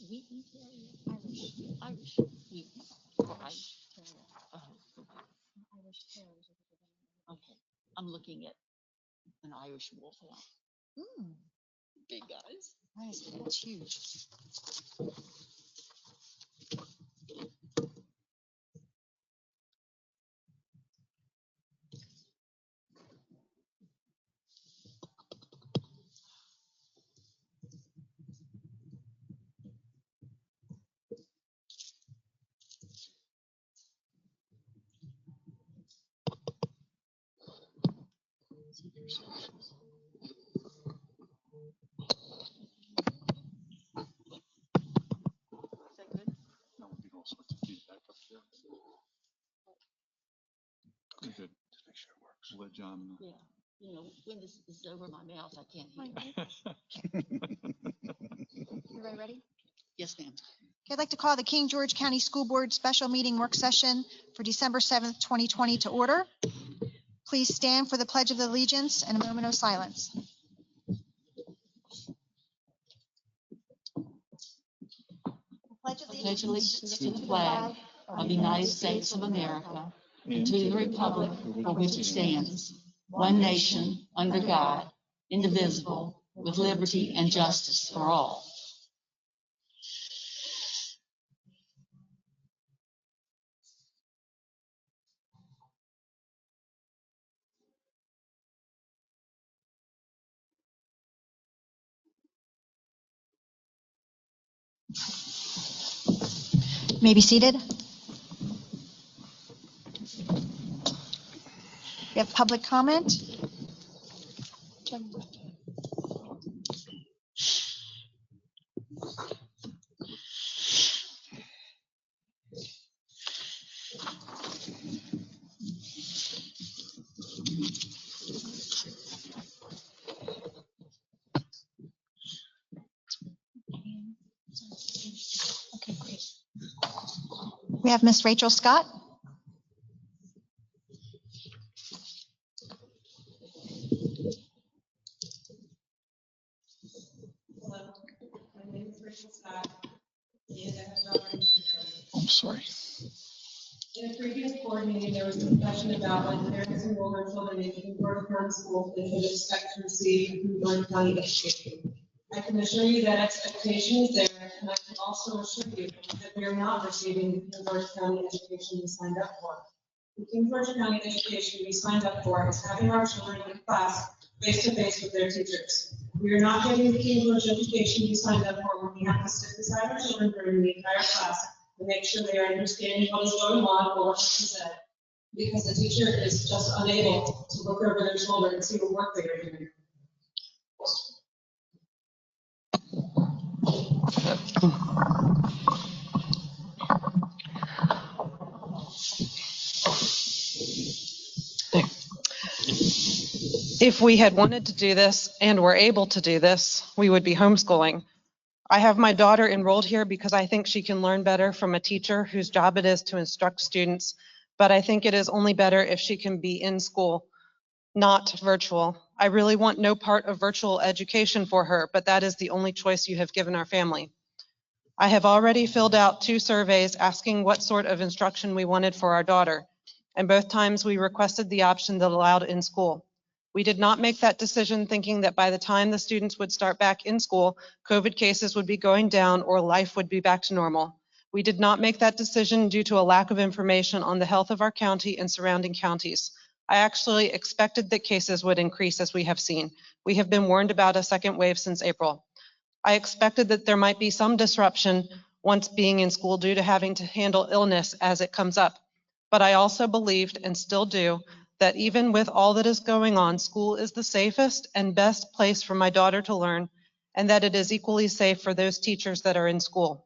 Sweet Terrier, Irish. Or Irish Terrier. Irish Terriers. Okay, I'm looking at an Irish Wolfhound. Big guys. That's huge. Good. Just make sure it works. Let John. Yeah. You know, when this is over my mouth, I can't hear. Everybody ready? Yes, ma'am. Okay, I'd like to call the King George County School Board Special Meeting Work Session for December 7th, 2020 to order. Please stand for the Pledge of Allegiance and a moment of silence. Pledge allegiance to the flag of the United States of America and to the republic for which it stands, one nation, under God, indivisible, with liberty and justice for all. May be seated. We have public comment. Okay, great. We have Miss Rachel Scott. Hello, my name is Rachel Scott, and I have already. I'm sorry. In a previous board meeting, there was discussion about when parents enroll their children in King George County Schools, they should expect to receive King George County education. I can assure you that expectation is there, and I can also assure you that we are not receiving the King George County education we signed up for. The King George County education we signed up for is having our children in class face-to-face with their teachers. We are not getting the King George education we signed up for when we have to sit beside our children during the entire class and make sure they are understanding what is going on or what is said, because the teacher is just unable to look over their shoulder and see what work they are doing. If we had wanted to do this and were able to do this, we would be homeschooling. I have my daughter enrolled here because I think she can learn better from a teacher whose job it is to instruct students, but I think it is only better if she can be in school, not virtual. I really want no part of virtual education for her, but that is the only choice you have given our family. I have already filled out 2 surveys asking what sort of instruction we wanted for our daughter, and both times we requested the option that allowed in school. We did not make that decision thinking that by the time the students would start back in school, COVID cases would be going down or life would be back to normal. We did not make that decision due to a lack of information on the health of our county and surrounding counties. I actually expected that cases would increase as we have seen. We have been warned about a second wave since April. I expected that there might be some disruption once being in school due to having to handle illness as it comes up. But I also believed, and still do, that even with all that is going on, school is the safest and best place for my daughter to learn, and that it is equally safe for those teachers that are in school.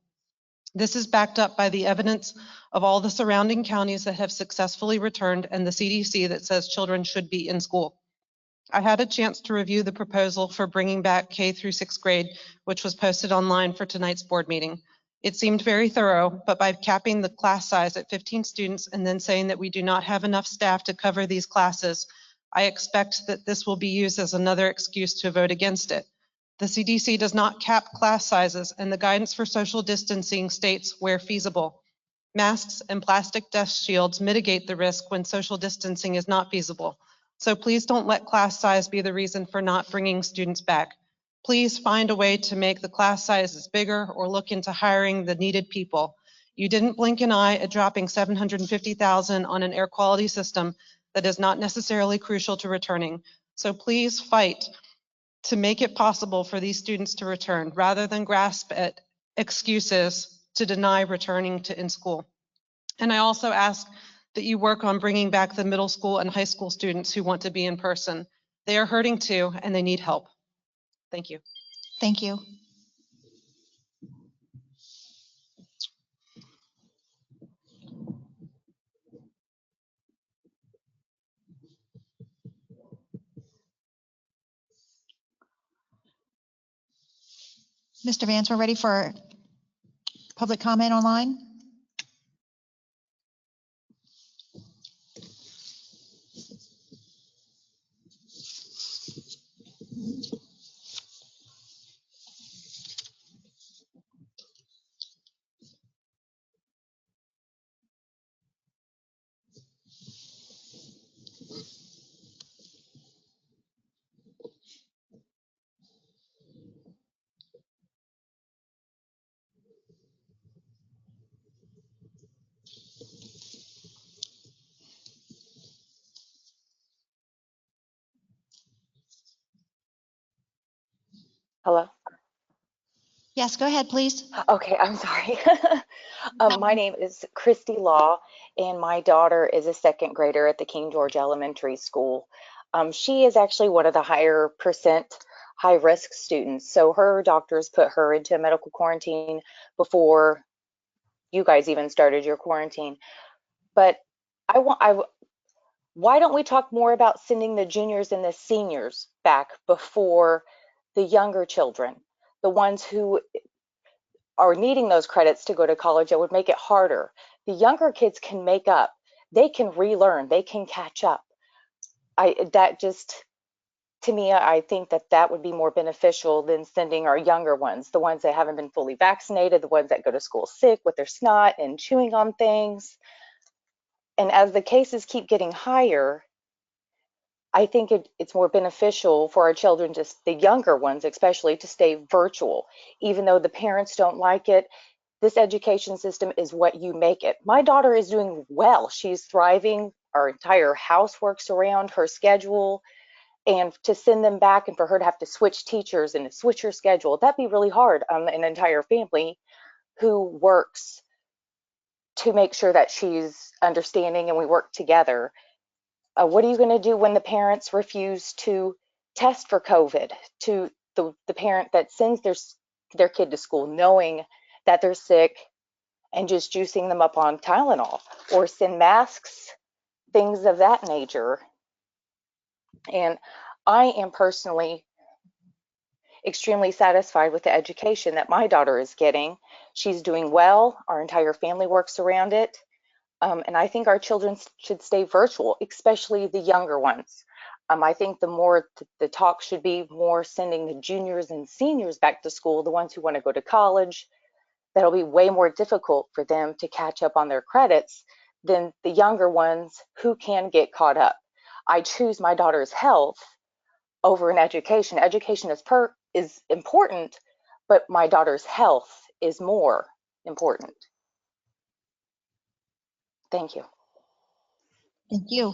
This is backed up by the evidence of all the surrounding counties that have successfully returned and the CDC that says children should be in school. I had a chance to review the proposal for bringing back K through 6th grade, which was posted online for tonight's board meeting. It seemed very thorough, but by capping the class size at 15 students and then saying that we do not have enough staff to cover these classes, I expect that this will be used as another excuse to vote against it. The CDC does not cap class sizes, and the guidance for social distancing states where feasible. Masks and plastic desk shields mitigate the risk when social distancing is not feasible. So please don't let class size be the reason for not bringing students back. Please find a way to make the class sizes bigger or look into hiring the needed people. You didn't blink an eye at dropping $750,000 on an air quality system that is not necessarily crucial to returning. So please fight to make it possible for these students to return rather than grasp at excuses to deny returning to in-school. And I also ask that you work on bringing back the middle school and high school students who want to be in person. They are hurting too, and they need help. Thank you. Thank you. Mr. Vance, we're ready for public comment online. Hello? Yes, go ahead, please. Okay, I'm sorry. My name is Christy Law, and my daughter is a second grader at the King George Elementary School. She is actually one of the higher percent high-risk students. So her doctors put her into medical quarantine before you guys even started your quarantine. But why don't we talk more about sending the juniors and the seniors back before the younger children, the ones who are needing those credits to go to college? It would make it harder. The younger kids can make up, they can relearn, they can catch up. To me, I think that would be more beneficial than sending our younger ones, the ones that haven't been fully vaccinated, the ones that go to school sick with their snot and chewing on things. And as the cases keep getting higher, I think it's more beneficial for our children, just the younger ones especially, to stay virtual. Even though the parents don't like it, this education system is what you make it. My daughter is doing well. She's thriving. Our entire house works around her schedule. And to send them back and for her to have to switch teachers and switch her schedule, that'd be really hard on an entire family who works to make sure that she's understanding and we work together. What are you going to do when the parents refuse to test for COVID, to the parent that sends their kid to school knowing that they're sick and just juicing them up on Tylenol, or send masks, things of that nature? And I am personally extremely satisfied with the education that my daughter is getting. She's doing well. Our entire family works around it. And I think our children should stay virtual, especially the younger ones. I think the talk should be more sending the juniors and seniors back to school, the ones who want to go to college. That'll be way more difficult for them to catch up on their credits than the younger ones who can get caught up. I choose my daughter's health over an education. Education is important, but my daughter's health is more important. Thank you. Thank you.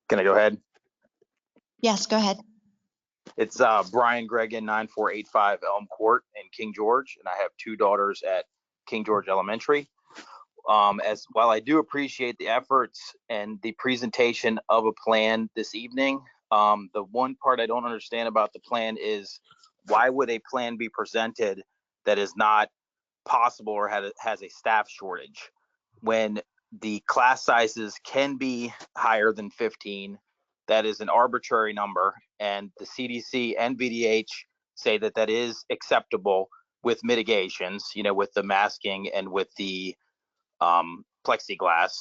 Can I go ahead? Yes, go ahead. It's Brian Gregan, 9485 Elm Court in King George, and I have two daughters at King George Elementary. While I do appreciate the efforts and the presentation of a plan this evening, the one part I don't understand about the plan is why would a plan be presented that is not possible or has a staff shortage when the class sizes can be higher than 15? That is an arbitrary number, and the CDC and VDH say that that is acceptable with mitigations, with the masking and with the plexiglass.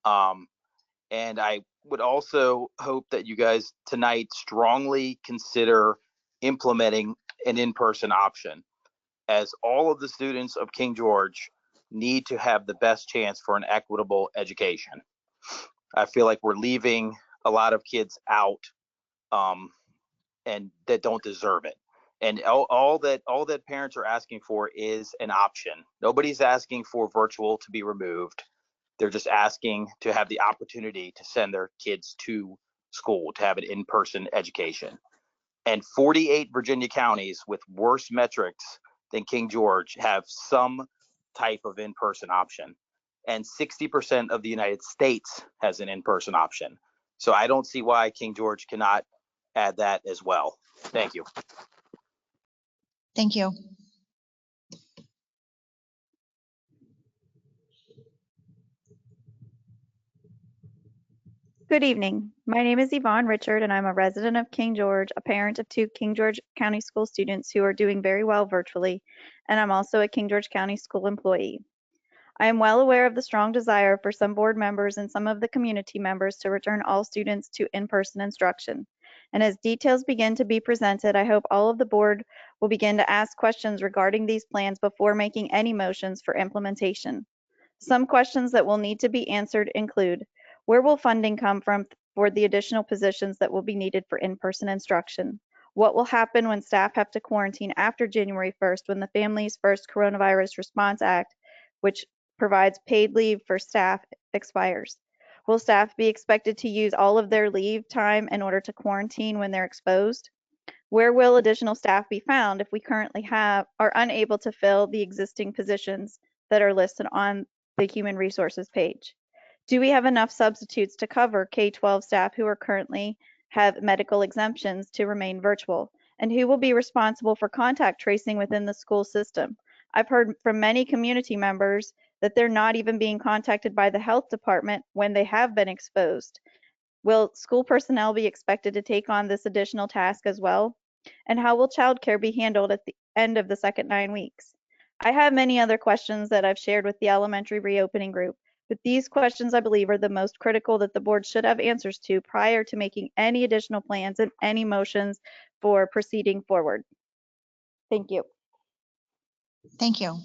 And I would also hope that you guys tonight strongly consider implementing an in-person option, as all of the students of King George need to have the best chance for an equitable education. I feel like we're leaving a lot of kids out and that don't deserve it. And all that parents are asking for is an option. Nobody's asking for virtual to be removed. They're just asking to have the opportunity to send their kids to school, to have an in-person education. And 48 Virginia counties with worse metrics than King George have some type of in-person option. And 60% of the United States has an in-person option. So I don't see why King George cannot add that as well. Thank you. Thank you. Good evening. My name is Yvonne Richard, and I'm a resident of King George, a parent of 2 King George County School students who are doing very well virtually, and I'm also a King George County School employee. I am well aware of the strong desire for some board members and some of the community members to return all students to in-person instruction. And as details begin to be presented, I hope all of the board will begin to ask questions regarding these plans before making any motions for implementation. Some questions that will need to be answered include: where will funding come from for the additional positions that will be needed for in-person instruction? What will happen when staff have to quarantine after January 1st, when the Families First Coronavirus Response Act, which provides paid leave for staff, expires? Will staff be expected to use all of their leave time in order to quarantine when they're exposed? Where will additional staff be found if we currently are unable to fill the existing positions that are listed on the Human Resources page? Do we have enough substitutes to cover K-12 staff who are currently have medical exemptions to remain virtual? And who will be responsible for contact tracing within the school system? I've heard from many community members that they're not even being contacted by the health department when they have been exposed. Will school personnel be expected to take on this additional task as well? And how will childcare be handled at the end of the second 9 weeks? I have many other questions that I've shared with the elementary reopening group, but these questions I believe are the most critical that the board should have answers to prior to making any additional plans and any motions for proceeding forward. Thank you. Thank you.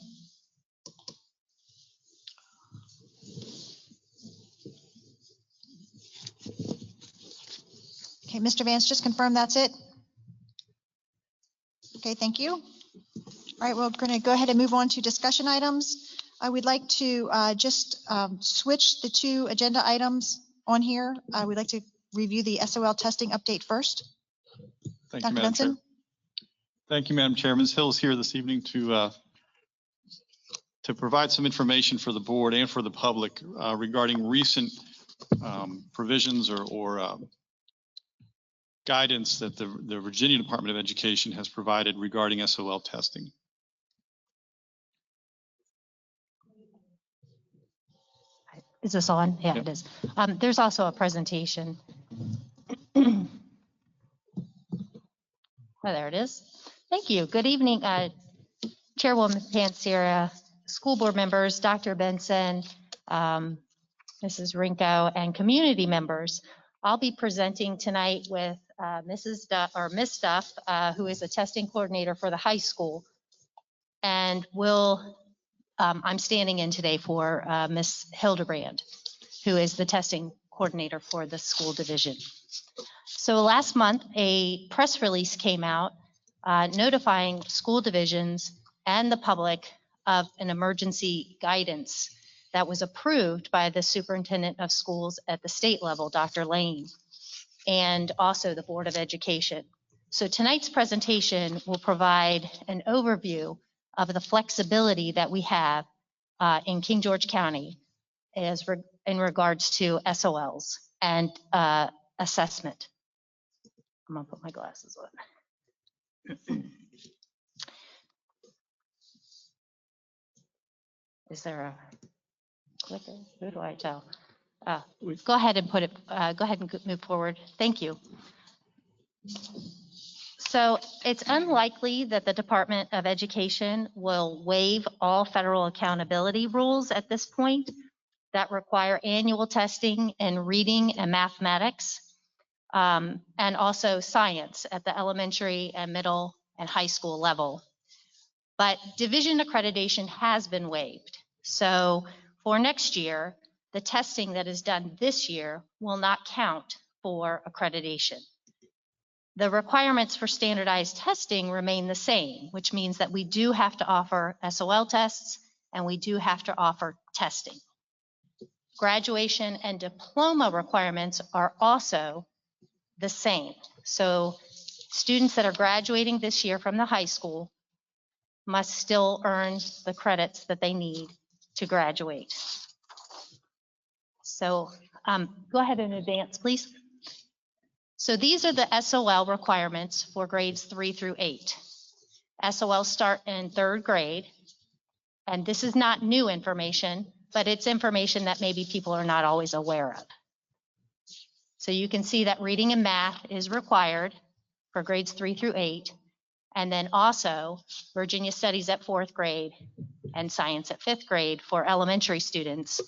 Okay, Mr. Vance, just confirm that's it. Okay, thank you. All right, we're going to go ahead and move on to discussion items. I would like to just switch the 2 agenda items on here. We'd like to review the SOL testing update first. Thank you, Dr. Madam Chair. Benson? Thank you, Madam Chair. Ms. Hill is here this evening to provide some information for the board and for the public regarding recent provisions or guidance that the Virginia Department of Education has provided regarding SOL testing. Is this on? Yeah, Yeah. it is. There's also a presentation. Oh, there it is. Thank you. Good evening, Chairwoman Pansiera, school board members, Dr. Benson, Mrs. Rinko, and community members. I'll be presenting tonight with Miss Duff, who is a testing coordinator for the high school, and I'm standing in today for Miss Hildebrand, who is the testing coordinator for the school division. So last month, a press release came out notifying school divisions and the public of an emergency guidance that was approved by the superintendent of schools at the state level, Dr. Lane, and also the Board of Education. So tonight's presentation will provide an overview of the flexibility that we have in King George County in regards to SOLs and assessment. I'm gonna put my glasses on. Is there a clicker? Who do I tell? Go ahead and put it, go ahead and move forward. Thank you. So it's unlikely that the Department of Education will waive all federal accountability rules at this point that require annual testing in reading and mathematics, and also science at the elementary and middle and high school level. But division accreditation has been waived. So for next year, the testing that is done this year will not count for accreditation. The requirements for standardized testing remain the same, which means that we do have to offer SOL tests and we do have to offer testing. Graduation and diploma requirements are also the same. So students that are graduating this year from the high school must still earn the credits that they need to graduate. So go ahead and advance, please. So these are the SOL requirements for grades 3 through 8. SOL start in 3rd grade, and this is not new information, but it's information that maybe people are not always aware of. So you can see that reading and math is required for grades 3 through 8, and then also Virginia Studies at 4th grade and science at 5th grade for elementary students.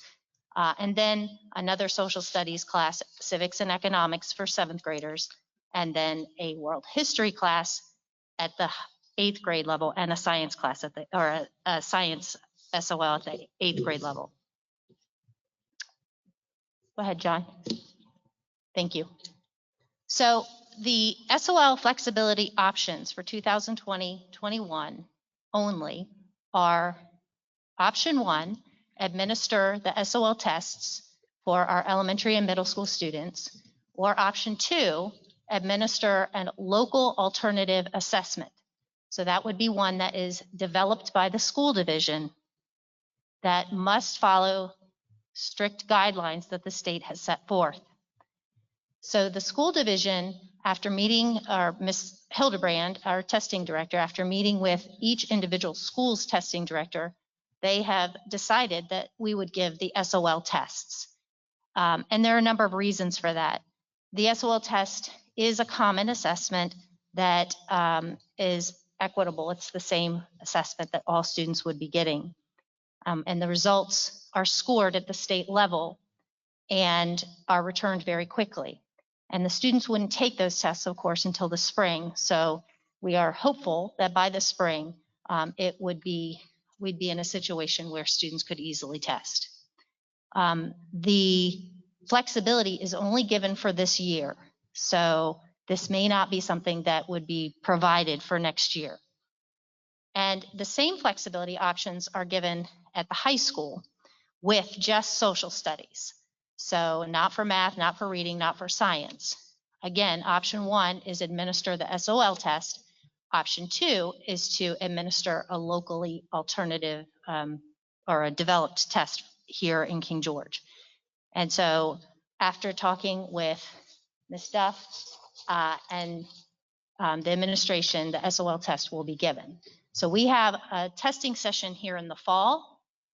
And then another social studies class, civics and economics for 7th graders, and then a world history class at the 8th grade level and a science class at the, or a science SOL at the 8th grade level. Go ahead, John. Thank you. So the SOL flexibility options for 2020-21 only are option 1, administer the SOL tests for our elementary and middle school students, or option 2, administer a local alternative assessment. So that would be one that is developed by the school division that must follow strict guidelines that the state has set forth. So the school division, after meeting, or Ms. Hildebrand, our testing director, after meeting with each individual school's testing director, they have decided that we would give the SOL tests. And there are a number of reasons for that. The SOL test is a common assessment that is equitable. It's the same assessment that all students would be getting. And the results are scored at the state level and are returned very quickly. And the students wouldn't take those tests, of course, until the spring. So we are hopeful that by the spring, we'd be in a situation where students could easily test. The flexibility is only given for this year. So this may not be something that would be provided for next year. And the same flexibility options are given at the high school with just social studies. So not for math, not for reading, not for science. Again, option 1 is administer the SOL test. Option 2 is to administer a locally alternative or a developed test here in King George. And so after talking with Ms. Duff and the administration, the SOL test will be given. So we have a testing session here in the fall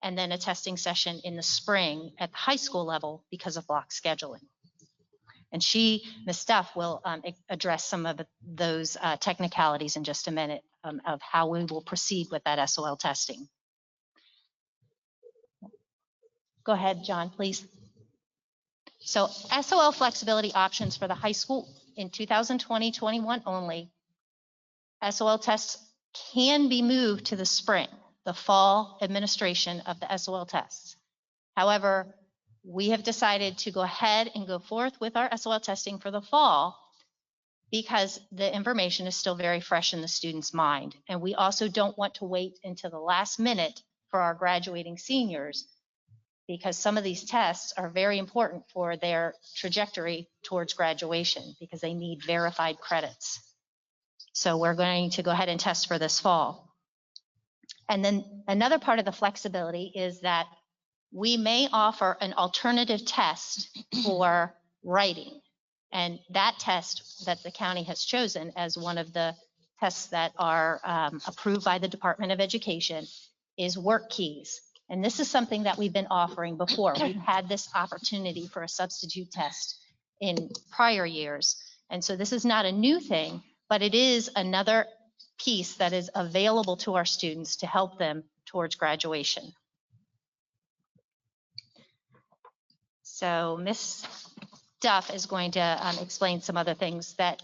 and then a testing session in the spring at the high school level because of block scheduling. And Ms. Duff, will address some of those technicalities in just a minute of how we will proceed with that SOL testing. Go ahead, John, please. So SOL flexibility options for the high school in 2020-21 only. SOL tests can be moved to the spring, the fall administration of the SOL tests. However, we have decided to go ahead and go forth with our SOL testing for the fall because the information is still very fresh in the student's mind. And we also don't want to wait until the last minute for our graduating seniors because some of these tests are very important for their trajectory towards graduation because they need verified credits. So we're going to go ahead and test for this fall. And then another part of the flexibility is that we may offer an alternative test for writing. And that test that the county has chosen as one of the tests that are approved by the Department of Education is WorkKeys. And this is something that we've been offering before. We've had this opportunity for a substitute test in prior years. And so this is not a new thing, but it is another piece that is available to our students to help them towards graduation. So Ms. Duff is going to explain some other things that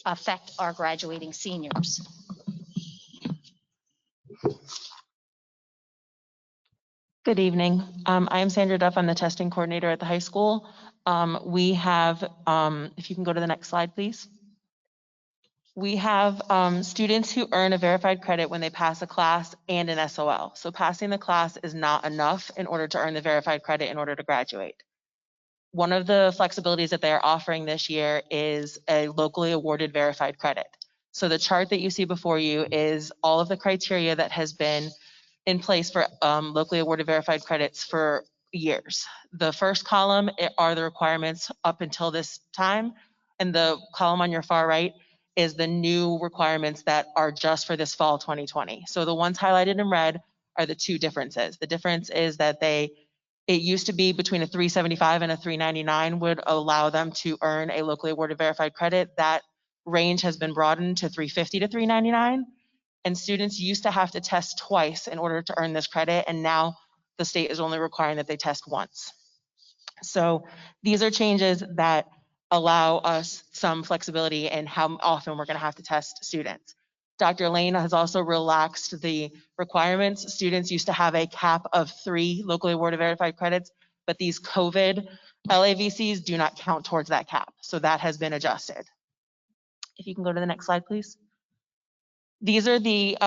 affect our graduating seniors. Good evening. I am Sandra Duff. I'm the testing coordinator at the high school. We have, if you can go to the next slide, please. We have students who earn a verified credit when they pass a class and an SOL. So passing the class is not enough in order to earn the verified credit in order to graduate. One of the flexibilities that they are offering this year is a locally awarded verified credit. So the chart that you see before you is all of the criteria that has been in place for locally awarded verified credits for years. The first column are the requirements up until this time, and the column on your far right is the new requirements that are just for this fall 2020. So the ones highlighted in red are the two differences. The difference is that it used to be between a 375 and a 399 would allow them to earn a locally awarded verified credit. That range has been broadened to 350 to 399. And students used to have to test twice in order to earn this credit, and now the state is only requiring that they test once. So these are changes that allow us some flexibility in how often we're going to have to test students. Dr. Lane has also relaxed the requirements. Students used to have a cap of 3 locally awarded verified credits, but these COVID LAVCs do not count towards that cap. So that has been adjusted. If you can go to the next slide, please. These are the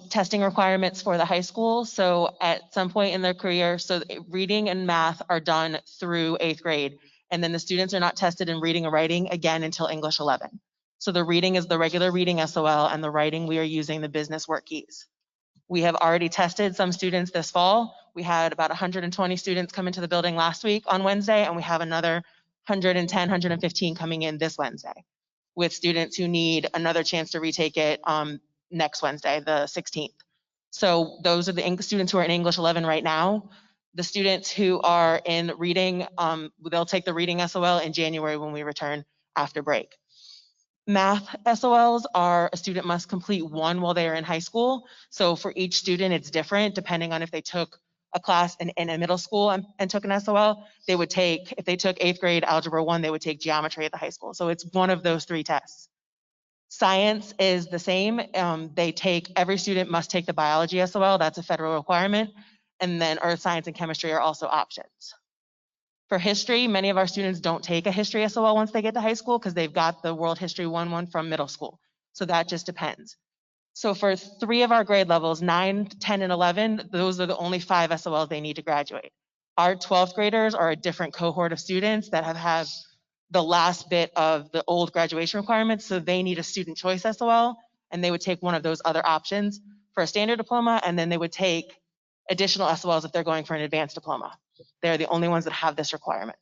testing requirements for the high school. So at some point in their career, so reading and math are done through 8th grade. And then the students are not tested in reading or writing again until English 11. So the reading is the regular reading SOL, and the writing we are using the business work keys. We have already tested some students this fall. We had about 120 students come into the building last week on Wednesday, and we have another 110, 115 coming in this Wednesday with students who need another chance to retake it next Wednesday, the 16th. So those are the students who are in English 11 right now. The students who are in reading, they'll take the reading SOL in January when we return after break. Math SOLs are a student must complete one while they are in high school. So for each student, it's different depending on if they took a class in a middle school and took an SOL. They would take, if they took 8th grade Algebra 1, they would take geometry at the high school. So it's one of those 3 tests. Science is the same. Every student must take the biology SOL. That's a federal requirement. And then earth science and chemistry are also options. For history, many of our students don't take a history SOL once they get to high school because they've got the World History 1 from middle school. So that just depends. So for 3 of our grade levels, 9, 10, and 11, those are the only 5 SOLs they need to graduate. Our 12th graders are a different cohort of students that have had the last bit of the old graduation requirements, so they need a student choice SOL, and they would take one of those other options for a standard diploma, and then they would take additional SOLs if they're going for an advanced diploma. They're the only ones that have this requirement.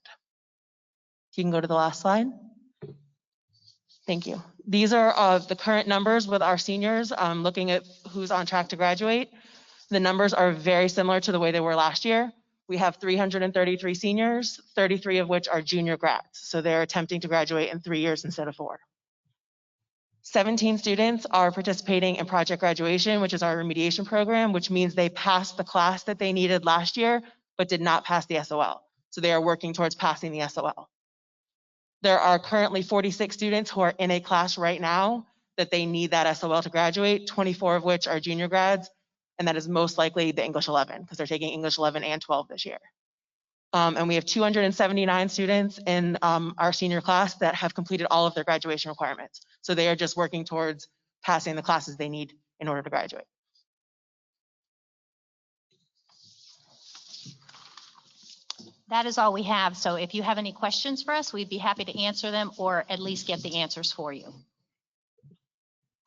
You can go to the last slide. Thank you. These are the current numbers with our seniors, looking at who's on track to graduate. The numbers are very similar to the way they were last year. We have 333 seniors, 33 of which are junior grads. So they're attempting to graduate in 3 years instead of 4. 17 students are participating in Project Graduation, which is our remediation program, which means they passed the class that they needed last year, but did not pass the SOL. So they are working towards passing the SOL. There are currently 46 students who are in a class right now that they need that SOL to graduate, 24 of which are junior grads, and that is most likely the English 11 because they're taking English 11 and 12 this year. And we have 279 students in our senior class that have completed all of their graduation requirements. So they are just working towards passing the classes they need in order to graduate. That is all we have. So if you have any questions for us, we'd be happy to answer them or at least get the answers for you.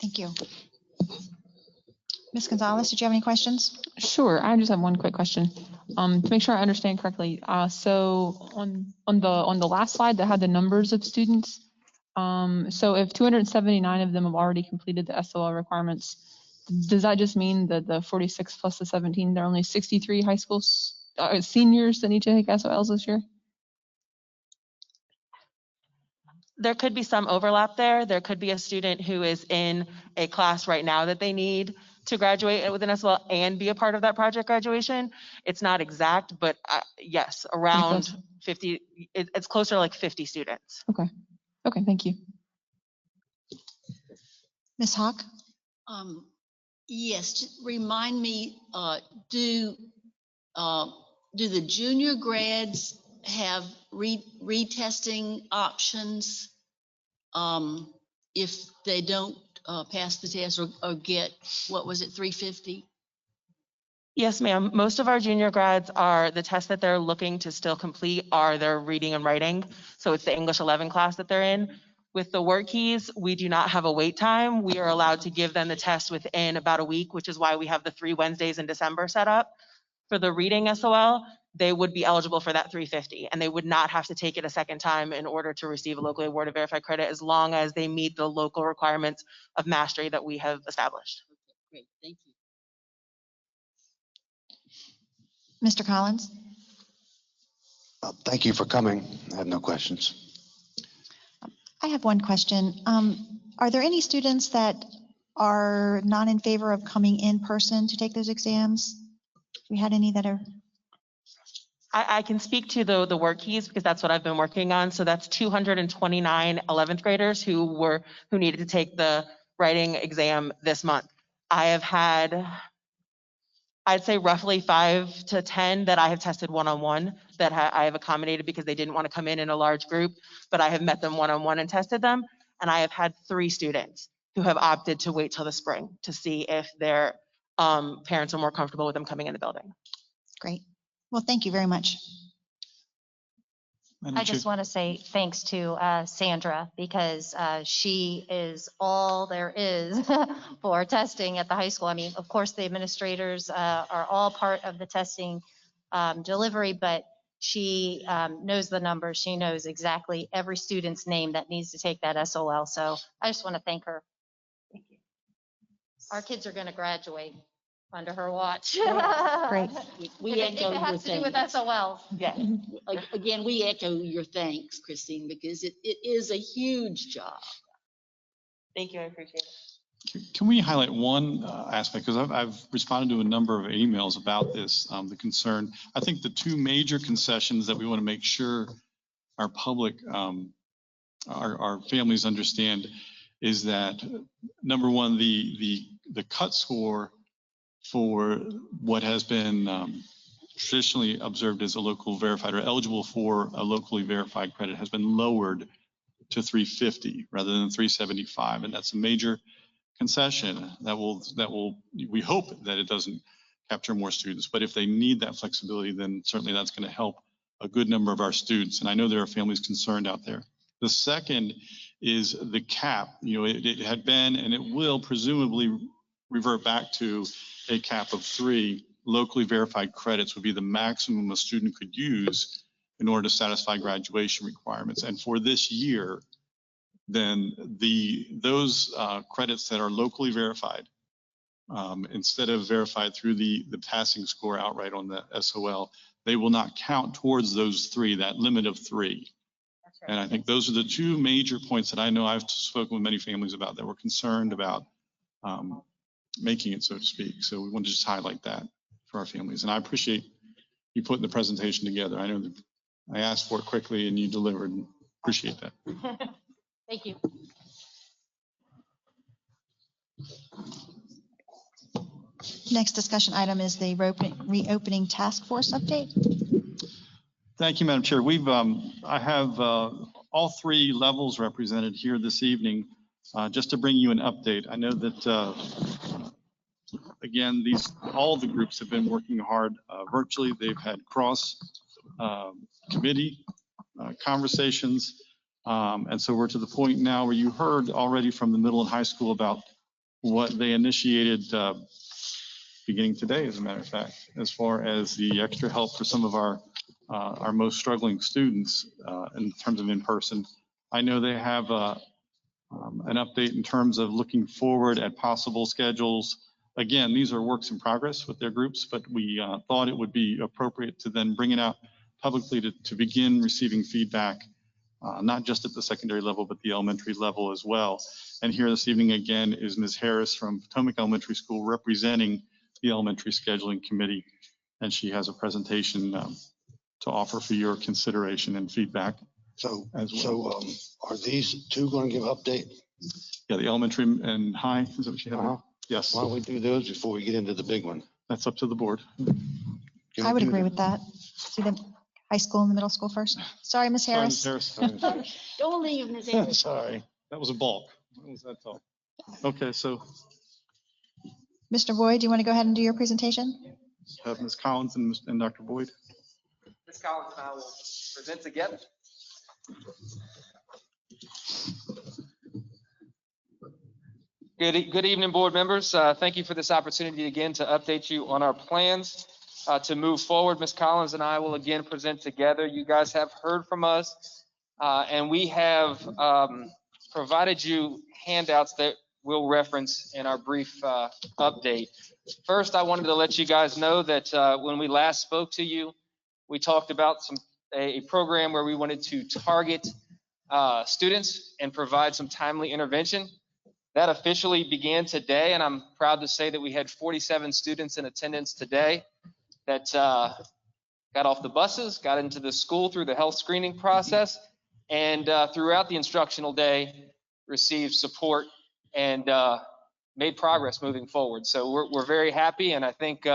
Thank you. Ms. Gonzalez, did you have any questions? Sure, I just have one quick question. To make sure I understand correctly, so on the last slide that had the numbers of students, so if 279 of them have already completed the SOL requirements, does that just mean that the 46 plus the 17, there are only 63 high school seniors that need to take SOLs this year? There could be some overlap there. There could be a student who is in a class right now that they need to graduate within SOL and be a part of that project graduation. It's not exact, but yes, around close. 50, it's closer to like 50 students. Okay. Okay, thank you. Ms. Hawk? Yes, just remind me, do the junior grads have retesting options if they don't pass the test or get, what was it, 350? Yes, ma'am. Most of our junior grads are, the tests that they're looking to still complete are their reading and writing. So it's the English 11 class that they're in. With the work keys, we do not have a wait time. We are allowed to give them the test within about a week, which is why we have the 3 Wednesdays in December set up. For the reading SOL, they would be eligible for that 350, and they would not have to take it a second time in order to receive a locally awarded verified credit, as long as they meet the local requirements of mastery that we have established. Great, thank you. Mr. Collins? Thank you for coming. I have no questions. I have one question. Are there any students that are not in favor of coming in person to take those exams? We had any that are? I can speak to the work keys because that's what I've been working on. So that's 229 11th graders who needed to take the writing exam this month. I have had, I'd say roughly 5 to 10 that I have tested one-on-one that I have accommodated because they didn't want to come in a large group, but I have met them one-on-one and tested them. And I have had 3 students who have opted to wait till the spring to see if their parents are more comfortable with them coming in the building. Great. Well, thank you very much. I just want to say thanks to Sandra, because she is all there is for testing at the high school. I mean, of course, the administrators are all part of the testing delivery, but she knows the numbers. She knows exactly every student's name that needs to take that SOL. So I just want to thank her. Thank you. Our kids are going to graduate under her watch. Great. We If echo it your has to do with thanks. SOL. Yeah. Again, we echo your thanks, Christine, because it is a huge job. Thank you, I appreciate it. Can we highlight one aspect? Because I've responded to a number of emails about this, the concern. I think the 2 major concessions that we want to make sure our public, our families understand is that, number one, the cut score for what has been traditionally observed as a local verified or eligible for a locally verified credit has been lowered to 350 rather than 375. And that's a major concession that will, we hope that it doesn't capture more students. But if they need that flexibility, then certainly that's going to help a good number of our students. And I know there are families concerned out there. The second is the cap. You know, it had been, and it will presumably revert back to a cap of 3 locally verified credits would be the maximum a student could use in order to satisfy graduation requirements. And for this year, then those credits that are locally verified, instead of verified through the passing score outright on the SOL, they will not count towards those 3, that limit of 3. That's right. And I think those are the 2 major points that I know I've spoken with many families about that were concerned about making it, so to speak. So we want to just highlight that for our families. And I appreciate you putting the presentation together. I know that I asked for it quickly and you delivered. Appreciate that. Thank you. Next discussion item is the reopening task force update. Thank you, Madam Chair. I have all 3 levels represented here this evening. Just to bring you an update, I know that, again, all the groups have been working hard virtually. They've had cross committee conversations. And so we're to the point now where you heard already from the middle and high school about what they initiated beginning today, as a matter of fact, as far as the extra help for some of our most struggling students in terms of in-person. I know they have an update in terms of looking forward at possible schedules. Again, these are works in progress with their groups, but we thought it would be appropriate to then bring it out publicly to begin receiving feedback not just at the secondary level, but the elementary level as well. And here this evening again is Ms. Harris from Potomac Elementary School representing the Elementary Scheduling Committee. And she has a presentation to offer for your consideration and feedback. So, as well. are these two going to give update? Yeah, the elementary and high, is that what you have? Uh-huh. Yes, Why don't we do those before we get into the big one? that's up to the board. Can I we would do agree that? with that. See the high school and the middle school first. Sorry, Ms. Sorry, Ms. Harris. Harris. Don't leave, Ms. Anderson. Sorry. That was a bulk. That's all. Okay, so Mr. Boyd, do you want to go ahead and do your presentation? have Ms. Collins and Dr. Boyd. Ms. Collins and I will present together. Good evening, board members. Thank you for this opportunity again to update you on our plans to move forward. Ms. Collins and I will again present together. You guys have heard from us, and we have provided you handouts that we'll reference in our brief update. First, I wanted to let you guys know that when we last spoke to you, we talked about a program where we wanted to target students and provide some timely intervention. That officially began today, and I'm proud to say that we had 47 students in attendance today that got off the buses, got into the school through the health screening process, and throughout the instructional day received support and made progress moving forward. So we're very happy, and I think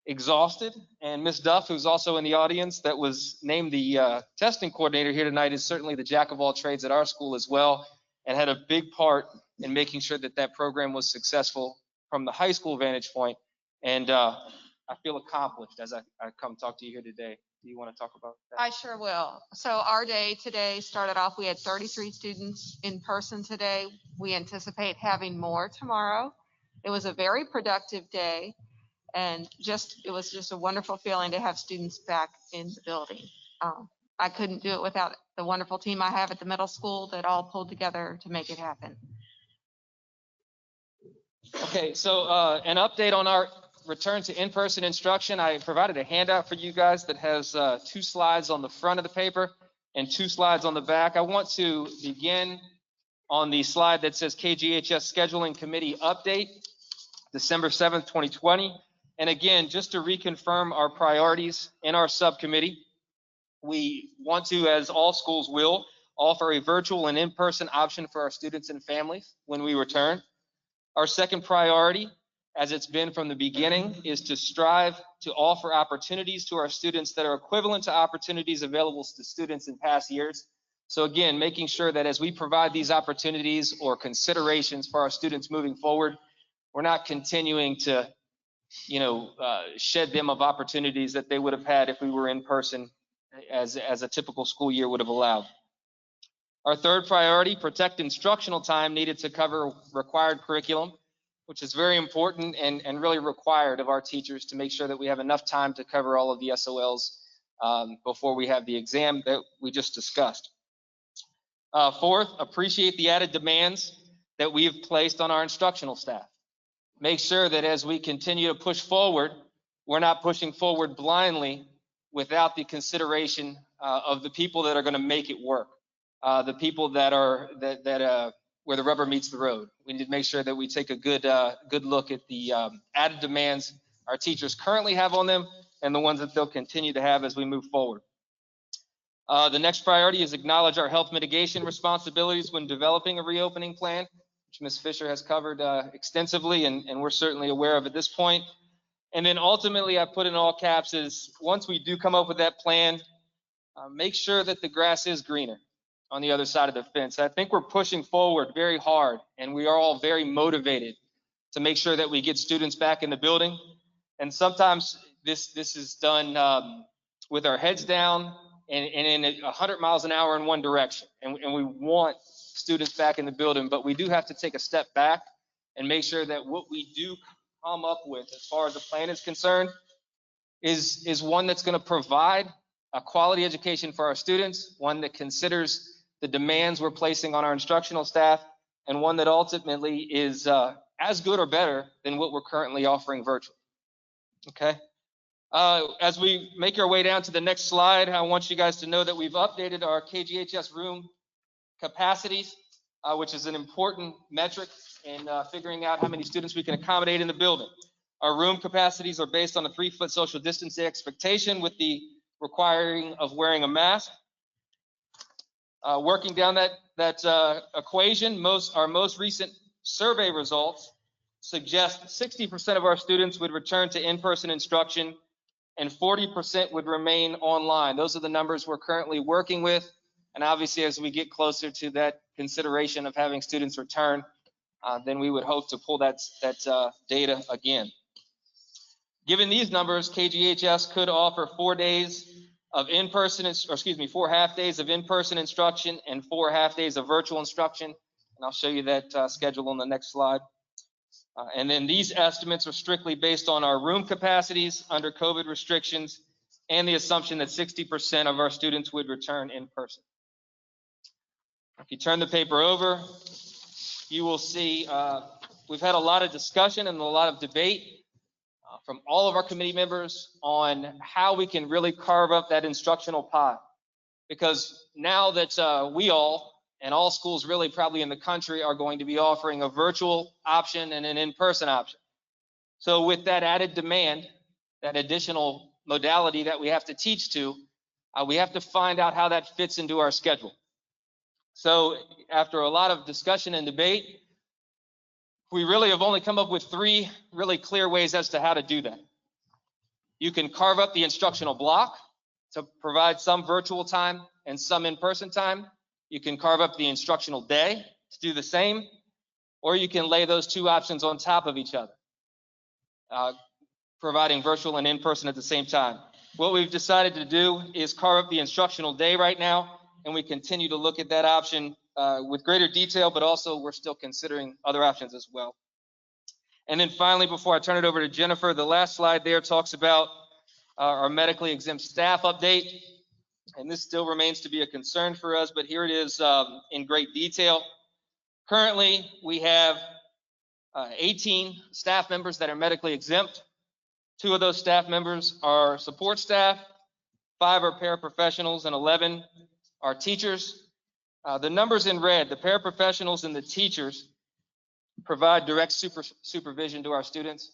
exhausted. And Ms. Duff, who's also in the audience, that was named the testing coordinator here tonight, is certainly the jack of all trades at our school as well, and had a big part in making sure that that program was successful from the high school vantage point. And I feel accomplished as I come talk to you here today. Do you want to talk about that? I sure will. So our day today started off, we had 33 students in person today. We anticipate having more tomorrow. It was a very productive day, and it was just a wonderful feeling to have students back in the building. I couldn't do it without the wonderful team I have at the middle school that all pulled together to make it happen. Okay, so an update on our return to in-person instruction. I provided a handout for you guys that has 2 slides on the front of the paper and 2 slides on the back. I want to begin on the slide that says KGHS Scheduling Committee Update, December 7th, 2020. And again, just to reconfirm our priorities in our subcommittee, we want to, as all schools will, offer a virtual and in-person option for our students and families when we return. Our second priority, as it's been from the beginning, is to strive to offer opportunities to our students that are equivalent to opportunities available to students in past years. So again, making sure that as we provide these opportunities or considerations for our students moving forward, we're not continuing to, shed them of opportunities that they would have had if we were in person as a typical school year would have allowed. Our third priority, protect instructional time needed to cover required curriculum, which is very important and really required of our teachers to make sure that we have enough time to cover all of the SOLs before we have the exam that we just discussed. Fourth, appreciate the added demands that we have placed on our instructional staff. Make sure that as we continue to push forward, we're not pushing forward blindly without the consideration of the people that are going to make it work, the people that are where the rubber meets the road. We need to make sure that we take a good look at the added demands our teachers currently have on them and the ones that they'll continue to have as we move forward. The next priority is acknowledge our health mitigation responsibilities when developing a reopening plan, which Ms. Fisher has covered extensively, and we're certainly aware of at this point. And then ultimately, I put in all caps is once we do come up with that plan, make sure that the grass is greener on the other side of the fence. I think we're pushing forward very hard, and we are all very motivated to make sure that we get students back in the building. And sometimes this is done with our heads down and in 100 miles an hour in one direction. And we want students back in the building, but we do have to take a step back and make sure that what we do come up with as far as the plan is concerned is one that's going to provide a quality education for our students, one that considers the demands we're placing on our instructional staff, and one that ultimately is as good or better than what we're currently offering virtually. Okay. As we make our way down to the next slide, I want you guys to know that we've updated our KGHS room capacities, which is an important metric in figuring out how many students we can accommodate in the building. Our room capacities are based on a 3-foot social distancing expectation with the requiring of wearing a mask. Working down that equation, our most recent survey results suggest 60% of our students would return to in-person instruction and 40% would remain online. Those are the numbers we're currently working with. And obviously, as we get closer to that consideration of having students return, then we would hope to pull that data again. Given these numbers, KGHS could offer 4 days of in-person, or excuse me, 4 half-days of in-person instruction and 4 half-days of virtual instruction. And I'll show you that schedule on the next slide. And then these estimates are strictly based on our room capacities under COVID restrictions and the assumption that 60% of our students would return in person. If you turn the paper over, you will see we've had a lot of discussion and a lot of debate from all of our committee members on how we can really carve up that instructional pie. Because now that we all, and all schools really probably in the country, are going to be offering a virtual option and an in-person option. So with that added demand, that additional modality that we have to teach to, we have to find out how that fits into our schedule. So after a lot of discussion and debate, we really have only come up with 3 really clear ways as to how to do that. You can carve up the instructional block to provide some virtual time and some in-person time. You can carve up the instructional day to do the same, or you can lay those 2 options on top of each other, providing virtual and in-person at the same time. What we've decided to do is carve up the instructional day right now, and we continue to look at that option with greater detail, but also we're still considering other options as well. And then finally, before I turn it over to Jennifer, the last slide there talks about our medically exempt staff update. And this still remains to be a concern for us, but here it is in great detail. Currently, we have 18 staff members that are medically exempt. 2 of those staff members are support staff, 5 are paraprofessionals, and 11 are teachers. The numbers in red, the paraprofessionals and the teachers, provide direct supervision to our students,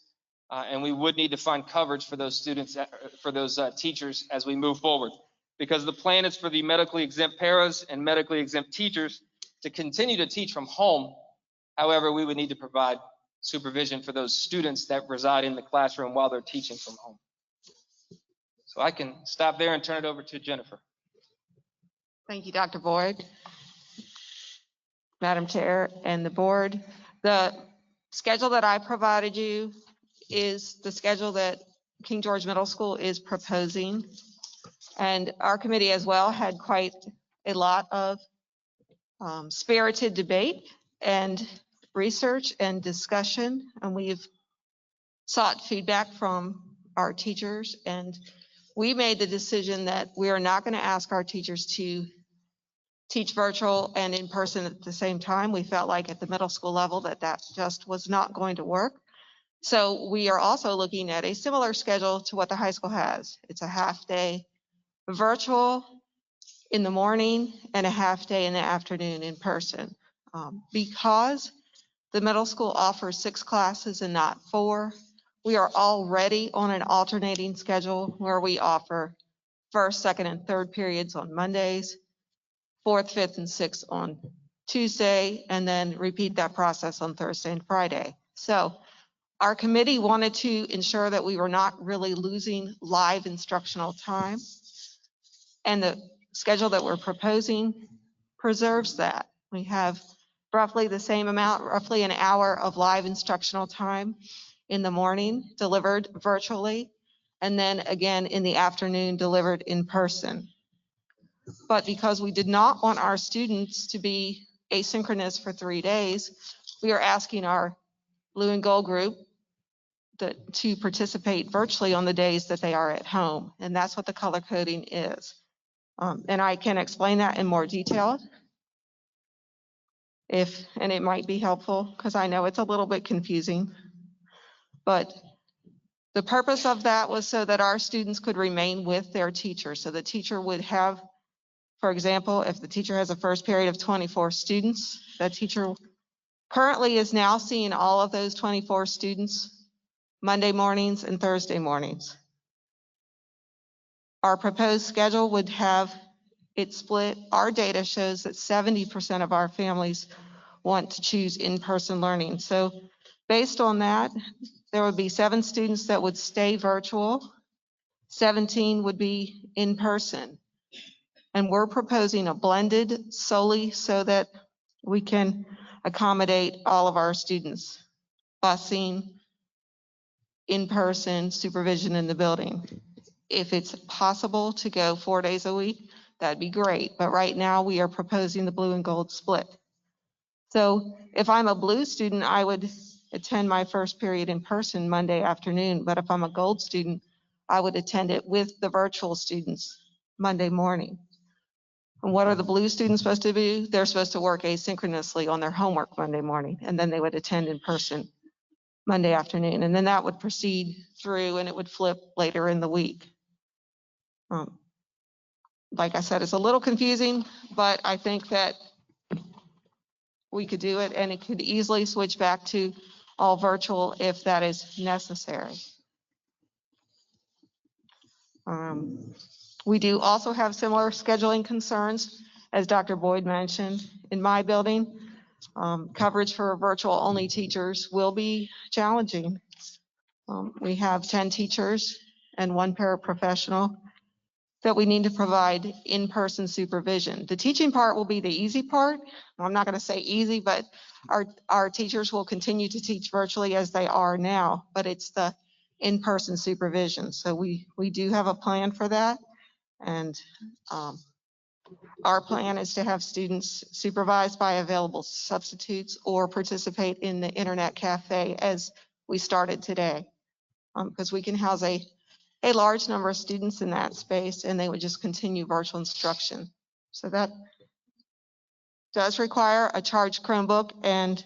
and we would need to find coverage for those students, for those teachers as we move forward. Because the plan is for the medically exempt paras and medically exempt teachers to continue to teach from home. However, we would need to provide supervision for those students that reside in the classroom while they're teaching from home. So I can stop there and turn it over to Jennifer. Thank you, Dr. Boyd. Madam Chair and the board, the schedule that I provided you is the schedule that King George Middle School is proposing. And our committee as well had quite a lot of spirited debate and research and discussion. And we've sought feedback from our teachers. And we made the decision that we are not going to ask our teachers to teach virtual and in person at the same time. We felt like at the middle school level that just was not going to work. So we are also looking at a similar schedule to what the high school has. It's a half day virtual in the morning and a half day in the afternoon in person. Because the middle school offers 6 classes and not 4, we are already on an alternating schedule where we offer 1st, 2nd, and 3rd periods on Mondays, 4th, 5th, and 6th on Tuesday, and then repeat that process on Thursday and Friday. So our committee wanted to ensure that we were not really losing live instructional time. And the schedule that we're proposing preserves that. We have roughly the same amount, roughly an hour of live instructional time in the morning delivered virtually, and then again in the afternoon delivered in person. But because we did not want our students to be asynchronous for 3 days, we are asking our blue and gold group to participate virtually on the days that they are at home. And that's what the color coding is. And I can explain that in more detail and it might be helpful because I know it's a little bit confusing. But The purpose of that was so that our students could remain with their teacher. So the teacher would have, for example, if the teacher has a first period of 24 students, that teacher currently is now seeing all of those 24 students Monday mornings and Thursday mornings. Our proposed schedule would have it split. Our data shows that 70% of our families want to choose in-person learning. So based on that, there would be 7 students that would stay virtual, 17 would be in person. And we're proposing a blended solely so that we can accommodate all of our students, busing, in-person supervision in the building. If it's possible to go 4 days a week, that'd be great. But right now we are proposing the blue and gold split. So if I'm a blue student, I would attend my first period in person Monday afternoon. But if I'm a gold student, I would attend it with the virtual students Monday morning. And what are the blue students supposed to do? They're supposed to work asynchronously on their homework Monday morning, and then they would attend in person Monday afternoon. And then that would proceed through and it would flip later in the week. Like I said, it's a little confusing, but I think that we could do it and it could easily switch back to all virtual if that is necessary. We do also have similar scheduling concerns, as Dr. Boyd mentioned. In my building, coverage for virtual only teachers will be challenging. We have 10 teachers and 1 paraprofessional that we need to provide in-person supervision. The teaching part will be the easy part. I'm not going to say easy, but our teachers will continue to teach virtually as they are now, but it's the in-person supervision. So we do have a plan for that. And our plan is to have students supervised by available substitutes or participate in the internet cafe as we started today. Because we can house a large number of students in that space and they would just continue virtual instruction. So that does require a charged Chromebook and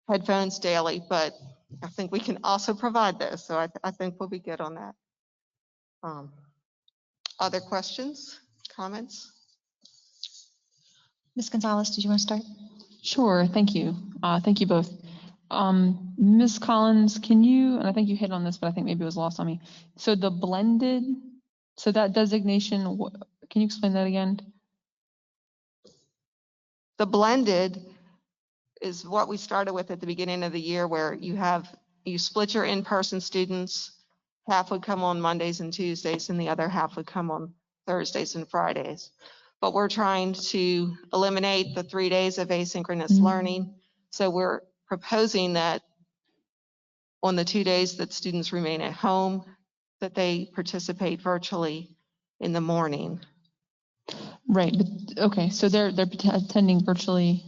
headphones daily, but I think we can also provide this. So I think we'll be good on that. Other questions, comments? Ms. Gonzalez, did you want to start? Sure, thank you. Thank you both. Ms. Collins, can you, and I think you hit on this, but I think maybe it was lost on me. So the blended, so that designation, can you explain that again? The blended is what we started with at the beginning of the year, where you split your in-person students. Half would come on Mondays and Tuesdays and the other half would come on Thursdays and Fridays. But we're trying to eliminate the 3 days of asynchronous learning. So we're proposing that on the 2 days that students remain at home, that they participate virtually in the morning. Right, but okay, so they're attending virtually,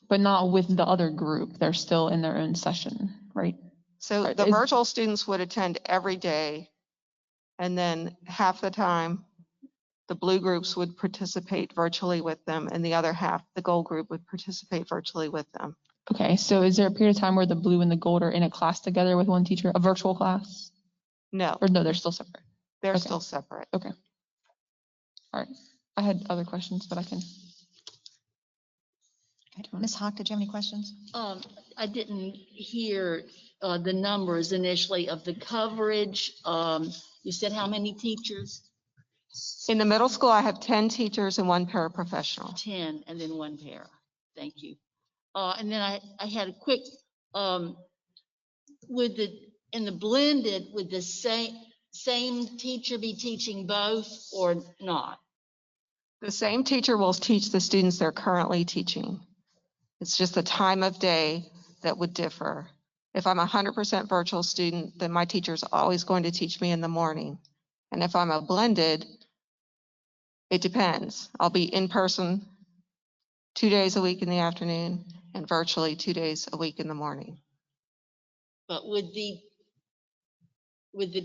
but not with the other group. They're still in their own session, right? So the virtual students would attend every day, and then half the time, the blue groups would participate virtually with them, and the other half, the gold group, would participate virtually with them. Okay, so is there a period of time where the blue and the gold are in a class together with one teacher, a virtual class? No. Or no, they're still separate? They're Okay. still separate. Okay. All right. I had other questions, but I can. Ms. Hawk, did you have any questions? I didn't hear the numbers initially of the coverage. You said how many teachers? In the middle school, I have 10 teachers and 1 paraprofessional. 10 and then 1 para. Thank you. And then I had a quick, in the blended, would the same teacher be teaching both or not? The same teacher will teach the students they're currently teaching. It's just the time of day that would differ. If I'm a 100% virtual student, then my teacher's always going to teach me in the morning. And if I'm a blended, it depends. I'll be in person 2 days a week in the afternoon and virtually 2 days a week in the morning. But would the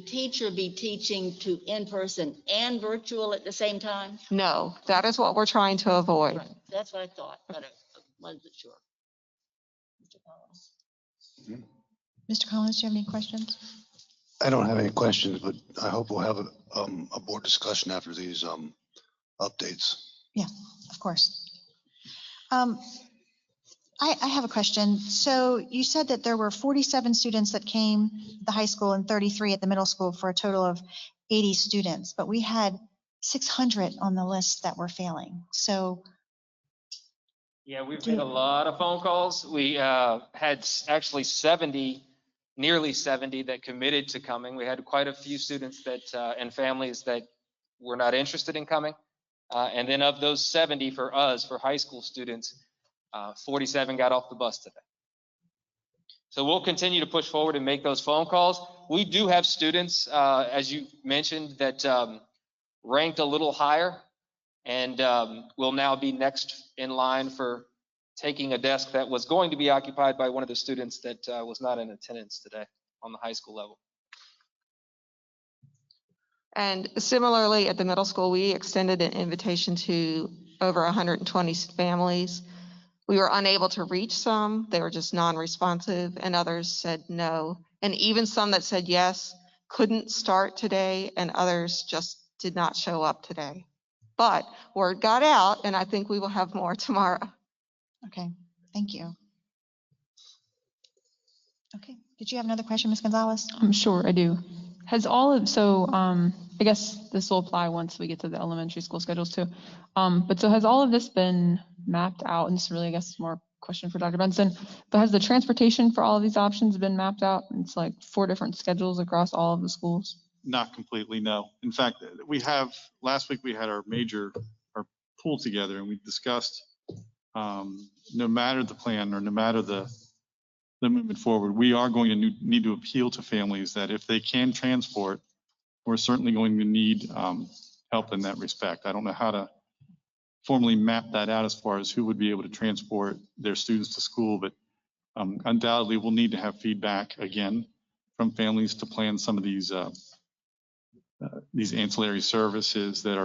teacher be teaching to in-person and virtual at the same time? No, that is what we're trying to avoid. Right. That's what I thought, but I wasn't sure. Mr. Collins. Mr. Collins, do you have any questions? I don't have any questions, but I hope we'll have a board discussion after these updates. Yeah, of course. I have a question. So you said that there were 47 students that came to the high school and 33 at the middle school for a total of 80 students, but we had 600 on the list that were failing. So Yeah, we've made a lot of phone calls. We had actually 70, nearly 70 that committed to coming. We had quite a few students that and families that were not interested in coming. And then of those 70 for us, for high school students, 47 got off the bus today. So we'll continue to push forward and make those phone calls. We do have students, as you mentioned, that ranked a little higher and will now be next in line for taking a desk that was going to be occupied by one of the students that was not in attendance today on the high school level. And similarly, at the middle school, we extended an invitation to over 120 families. We were unable to reach some. They were just non-responsive, and others said no. And even some that said yes couldn't start today, and others just did not show up today. But word got out, and I think we will have more tomorrow. okay, thank you. Okay, did you have another question, Ms. Gonzalez? I'm sure I do. Has all of, so I guess this will apply once we get to the elementary school schedules too. But so has all of this been mapped out? And this is really, I guess, more question for Dr. Benson, but has the transportation for all of these options been mapped out? It's like 4 different schedules across all of the schools? Not completely, no. In fact, last week we had our pool together and we discussed no matter the plan or no matter the movement forward, we are going to need to appeal to families that if they can transport, we're certainly going to need help in that respect. I don't know how to formally map that out as far as who would be able to transport their students to school, but undoubtedly we'll need to have feedback again from families to plan some of these ancillary services that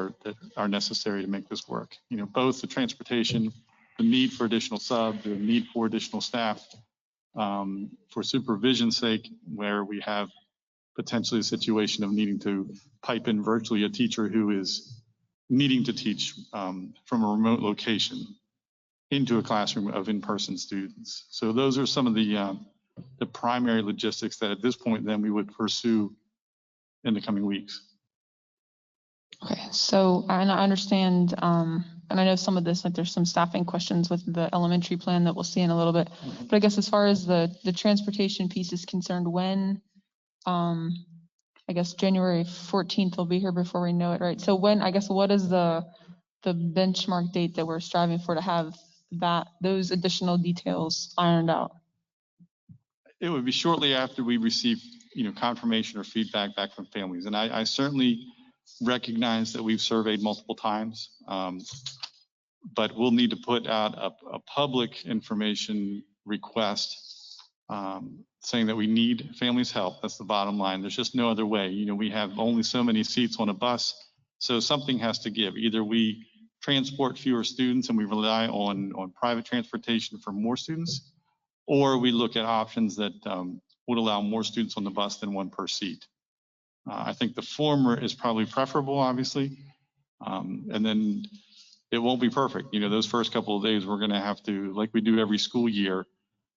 are necessary to make this work. You know, both the transportation, the need for additional subs, the need for additional staff, for supervision's sake, where we have potentially a situation of needing to pipe in virtually a teacher who is needing to teach from a remote location into a classroom of in-person students. So those are some of the primary logistics that at this point then we would pursue in the coming weeks. Okay, so and I understand, and I know some of this, like there's some staffing questions with the elementary plan that we'll see in a little bit. But I guess as far as the transportation piece is concerned, when, I guess January 14th will be here before we know it, right? So when, I guess, what is the benchmark date that we're striving for to have those additional details ironed out? It would be shortly after we receive, confirmation or feedback back from families. And I certainly recognize that we've surveyed multiple times, but we'll need to put out a public information request saying that we need families' help. That's the bottom line. There's just no other way. We have only so many seats on a bus, so something has to give. Either we transport fewer students and we rely on private transportation for more students, or we look at options that would allow more students on the bus than one per seat. I think the former is probably preferable, obviously, and then it won't be perfect. Those first couple of days, we're going to have to, like we do every school year,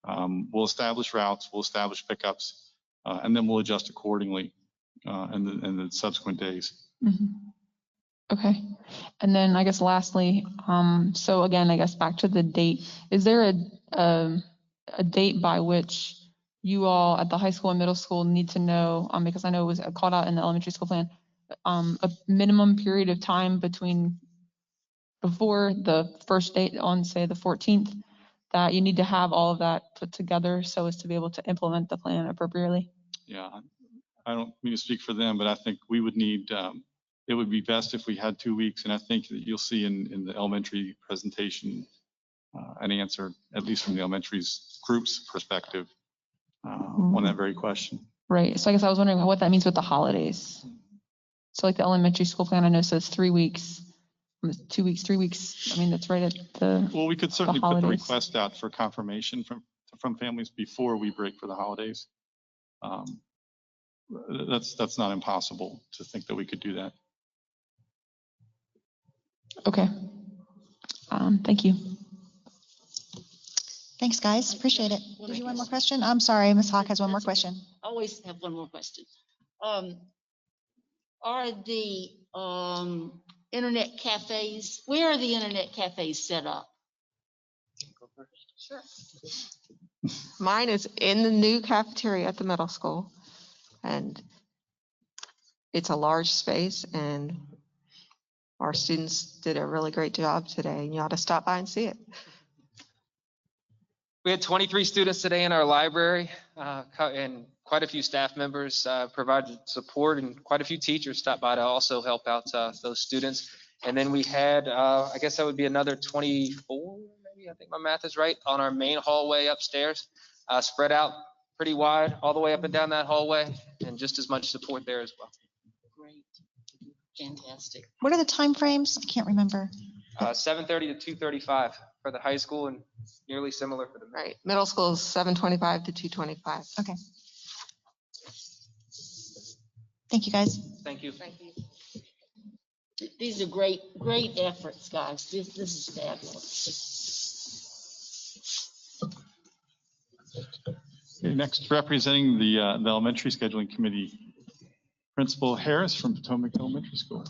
we'll establish routes, we'll establish pickups, and then we'll adjust accordingly in the subsequent days. Mm-hmm. Okay. And then I guess lastly, so again, I guess back to the date, is there a date by which you all at the high school and middle school need to know, because I know it was called out in the elementary school plan, a minimum period of time before the first date on, say, the 14th, that you need to have all of that put together so as to be able to implement the plan appropriately? Yeah, I don't mean to speak for them, but I think we would need, it would be best if we had 2 weeks. And I think that you'll see in the elementary presentation an answer, at least from the elementary group's perspective, on that very question. Right. So I guess I was wondering what that means with the holidays. So like the elementary school plan, I know says 3 weeks, 2 weeks, 3 weeks. I mean, that's right at the Well, we could certainly put the holidays. request out for confirmation from families before we break for the holidays. that's not impossible to think that we could do that. Okay. Thank you. Thanks, guys. Appreciate it. Did you have one more question? I'm sorry, Ms. Hawk has one more question. I always have one more question. Are the internet cafes, where are the internet cafes set up? Sure. Mine is in the new cafeteria at the middle school. And it's a large space, and our students did a really great job today. You ought to stop by and see it. We had 23 students today in our library, and quite a few staff members provided support, and quite a few teachers stopped by to also help out those students. And then we had, I guess that would be another 24, maybe, I think my math is right, on our main hallway upstairs, spread out pretty wide all the way up and down that hallway, and just as much support there as well. Great. Fantastic. What are the time frames? I can't remember. 7:30 to 2:35 for the high school, and nearly similar for the middle. Right. Middle school is 7:25 to 2:25. Okay. Thank you, guys. Thank you. Thank you. These are great efforts, guys. This is fabulous. Okay, next, representing the elementary scheduling committee, Principal Harris from Potomac Elementary School.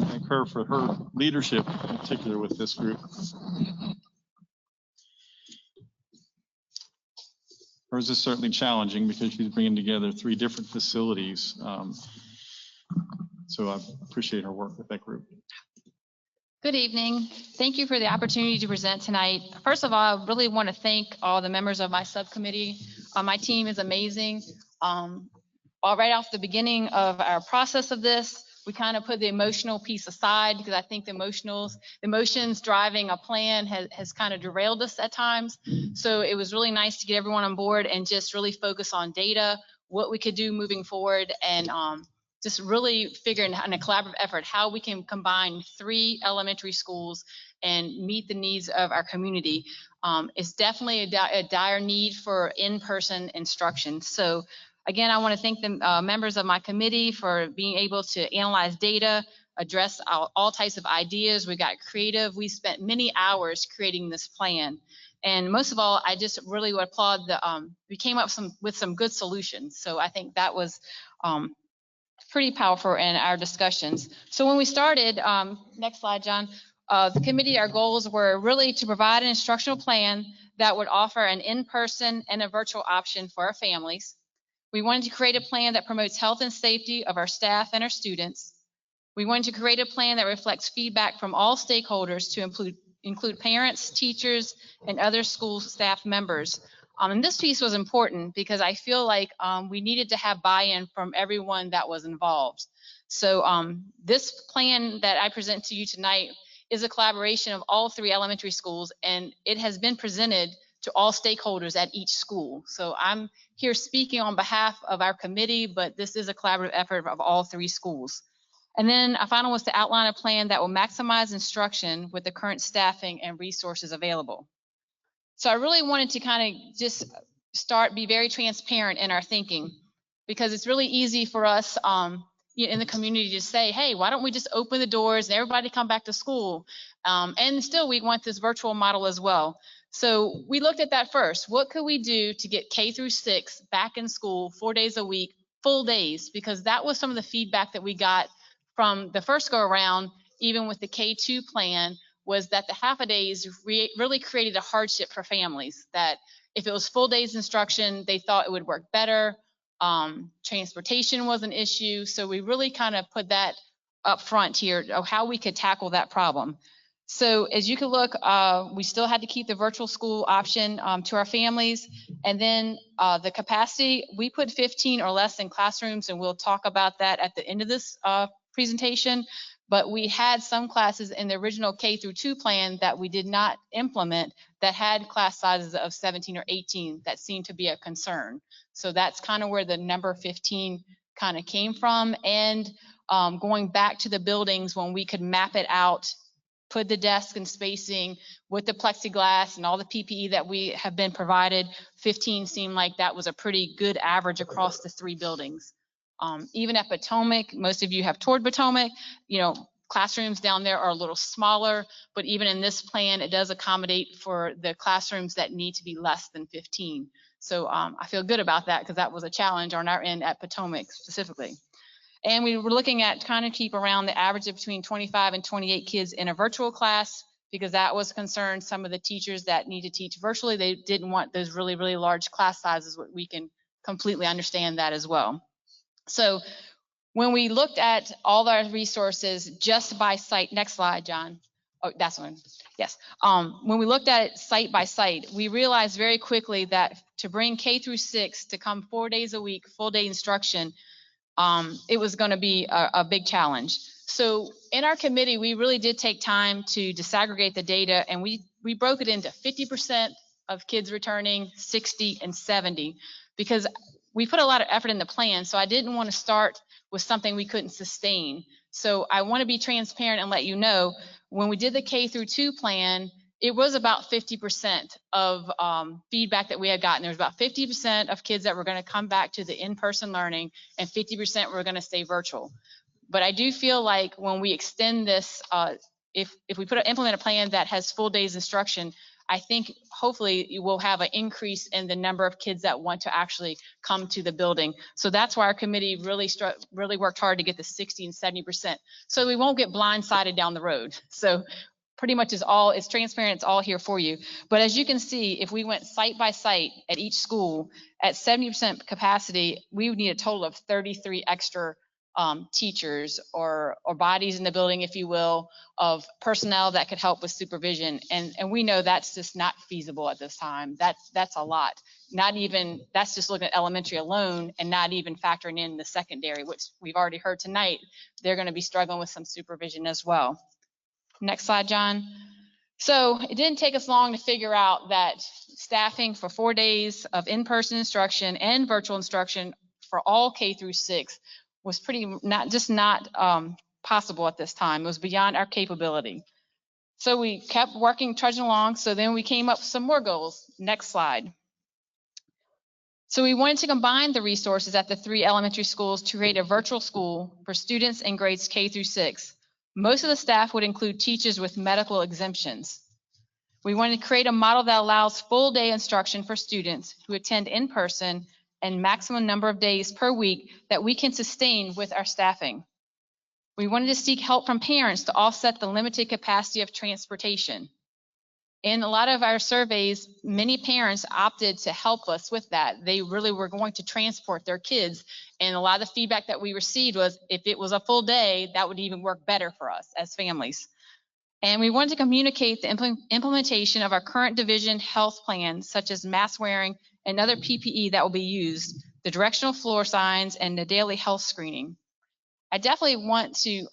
Thank her for her leadership, in particular with this group. Hers is certainly challenging because she's bringing together 3 different facilities. So I appreciate her work with that group. Good evening. Thank you for the opportunity to present tonight. First of all, I really want to thank all the members of my subcommittee. My team is amazing. Right off the beginning of our process of this, we kind of put the emotional piece aside because I think the emotions driving a plan has kind of derailed us at times. So it was really nice to get everyone on board and just really focus on data, what we could do moving forward, and just really figuring in a collaborative effort how we can combine 3 elementary schools and meet the needs of our community. It's definitely a dire need for in-person instruction. So again, I want to thank the members of my committee for being able to analyze data, address all types of ideas. We got creative. We spent many hours creating this plan. And most of all, I just really would applaud we came up with some good solutions. So I think that was pretty powerful in our discussions. So when we started, next slide, John, the committee, our goals were really to provide an instructional plan that would offer an in-person and a virtual option for our families. We wanted to create a plan that promotes health and safety of our staff and our students. We wanted to create a plan that reflects feedback from all stakeholders to include parents, teachers, and other school staff members. And this piece was important because I feel like we needed to have buy-in from everyone that was involved. So this plan that I present to you tonight is a collaboration of all 3 elementary schools, and it has been presented to all stakeholders at each school. So I'm here speaking on behalf of our committee, but this is a collaborative effort of all 3 schools. And then a final was to outline a plan that will maximize instruction with the current staffing and resources available. So I really wanted to kind of just be very transparent in our thinking, because it's really easy for us in the community to say, hey, why don't we just open the doors and everybody come back to school? And still we want this virtual model as well. So we looked at that first. What could we do to get K through 6 back in school 4 days a week, full days? Because that was some of the feedback that we got from the first go around, even with the K2 plan, was that the half-a-days really created a hardship for families, that if it was full days instruction, they thought it would work better. Transportation was an issue. So we really kind of put that up front here of how we could tackle that problem. So as you can look, we still had to keep the virtual school option to our families. And then the capacity, we put 15 or less in classrooms, and we'll talk about that at the end of this presentation. But we had some classes in the original K through 2 plan that we did not implement that had class sizes of 17 or 18 that seemed to be a concern. So that's kind of where the number 15 kind of came from. And going back to the buildings when we could map it out put the desk and spacing with the plexiglass and all the PPE that we have been provided, 15 seemed like that was a pretty good average across the 3 buildings. Even at Potomac, most of you have toured Potomac, classrooms down there are a little smaller, but even in this plan, it does accommodate for the classrooms that need to be less than 15. So I feel good about that because that was a challenge on our end at Potomac specifically. And we were looking at trying to keep around the average of between 25 and 28 kids in a virtual class because that was a concern. Some of the teachers that need to teach virtually, they didn't want those really, really large class sizes. We can completely understand that as well. So when we looked at all our resources just by site, next slide, John. Oh, that's one. Yes. When we looked at it site by site, we realized very quickly that to bring K through 6 to come 4 days a week, full day instruction, it was going to be a big challenge. So in our committee, we really did take time to disaggregate the data, and we broke it into 50% of kids returning, 60 and 70, because we put a lot of effort in the plan. So I didn't want to start with something we couldn't sustain. So I want to be transparent and let you know, when we did the K through 2 plan, it was about 50% of feedback that we had gotten. There was about 50% of kids that were going to come back to the in-person learning, and 50% were going to stay virtual. But I do feel like when we extend this, if we implement a plan that has full days instruction, I think hopefully you will have an increase in the number of kids that want to actually come to the building. So that's why our committee really worked hard to get the 60 and 70%. So we won't get blindsided down the road. So pretty much it's transparent, it's all here for you. But as you can see, if we went site by site at each school at 70% capacity, we would need a total of 33 extra teachers or bodies in the building, if you will, of personnel that could help with supervision. And we know that's just not feasible at this time. That's a lot. That's just looking at elementary alone and not even factoring in the secondary, which we've already heard tonight. They're going to be struggling with some supervision as well. Next slide, John. So it didn't take us long to figure out that staffing for 4 days of in-person instruction and virtual instruction for all K through 6 was not possible at this time. It was beyond our capability. So we kept working, trudging along. So then we came up with some more goals. Next slide. So we wanted to combine the resources at the 3 elementary schools to create a virtual school for students in grades K through 6. Most of the staff would include teachers with medical exemptions. We wanted to create a model that allows full day instruction for students who attend in person and maximum number of days per week that we can sustain with our staffing. We wanted to seek help from parents to offset the limited capacity of transportation. In a lot of our surveys, many parents opted to help us with that. They really were going to transport their kids. And a lot of the feedback that we received was if it was a full day, that would even work better for us as families. And we wanted to communicate the implementation of our current division health plans, such as mask wearing and other PPE that will be used, the directional floor signs, and the daily health screening. I definitely want to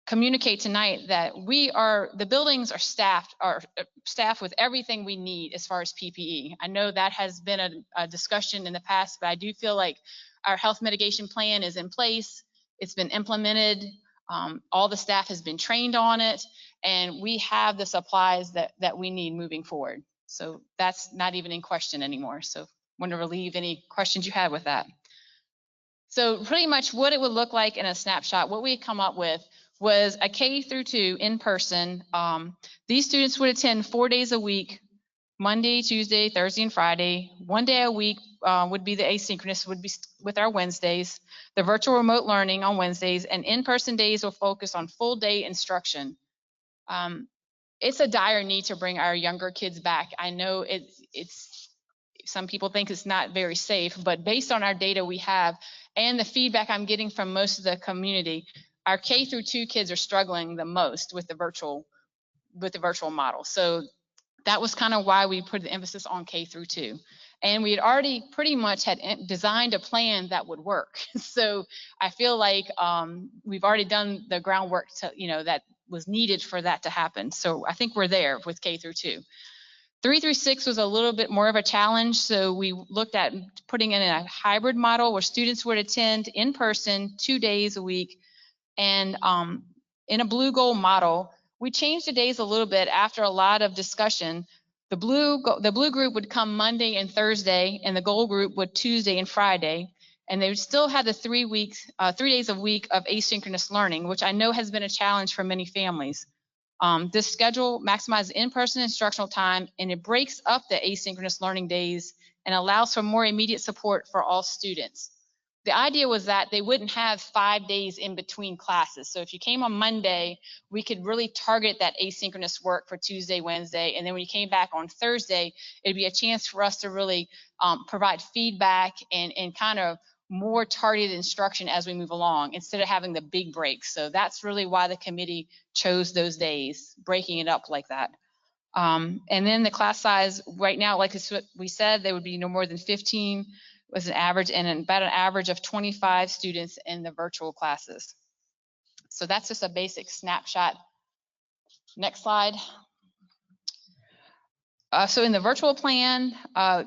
communicate tonight that the buildings are staffed with everything we need as far as PPE. I know that has been a discussion in the past, but I do feel like our health mitigation plan is in place. It's been implemented. All the staff has been trained on it, and we have the supplies that we need moving forward. So that's not even in question anymore. So I want to relieve any questions you had with that. So pretty much what it would look like in a snapshot, what we come up with was a K through 2 in person. These students would attend 4 days a week, Monday, Tuesday, Thursday, and Friday. 1 day a week would be the asynchronous, would be with our Wednesdays, the virtual remote learning on Wednesdays, and in-person days will focus on full day instruction. It's a dire need to bring our younger kids back. I know it's some people think it's not very safe, but based on our data we have and the feedback I'm getting from most of the community, our K through 2 kids are struggling the most with the virtual model. So that was kind of why we put the emphasis on K through 2. And we had already pretty much had designed a plan that would work. So I feel like we've already done the groundwork that was needed for that to happen. So I think we're there with K through 2. 3 through 6 was a little bit more of a challenge. So we looked at putting in a hybrid model where students would attend in person 2 days a week. And in a blue gold model, We changed the days a little bit after a lot of discussion. The blue group would come Monday and Thursday, and the gold group would Tuesday and Friday. And they would still have the 3 days a week of asynchronous learning, which I know has been a challenge for many families. This schedule maximizes in-person instructional time, and it breaks up the asynchronous learning days and allows for more immediate support for all students. The idea was that they wouldn't have 5 days in between classes. So if you came on Monday, we could really target that asynchronous work for Tuesday, Wednesday, and then when you came back on Thursday, it'd be a chance for us to really provide feedback and kind of more targeted instruction as we move along instead of having the big breaks. So that's really why the committee chose those days, breaking it up like that. And then the class size right now, like we said, there would be no more than 15 was an average, and about an average of 25 students in the virtual classes. So that's just a basic snapshot. Next slide. So in the virtual plan,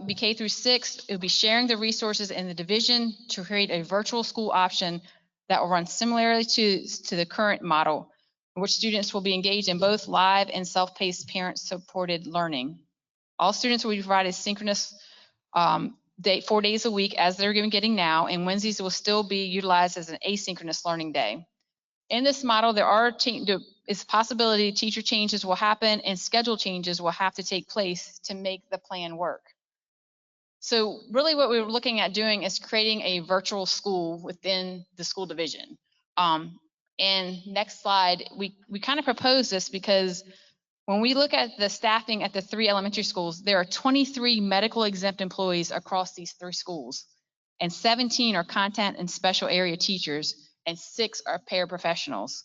be K through 6, it will be sharing the resources in the division to create a virtual school option that will run similarly to the current model, in which students will be engaged in both live and self-paced parent-supported learning. All students will be provided synchronous 4 days a week as they're getting now, and Wednesdays will still be utilized as an asynchronous learning day. In this model, there is a possibility teacher changes will happen and schedule changes will have to take place to make the plan work. So really what we were looking at doing is creating a virtual school within the school division. And next slide, we kind of proposed this because when we look at the staffing at the 3 elementary schools, there are 23 medical exempt employees across these 3 schools, and 17 are content and special area teachers, and 6 are paraprofessionals.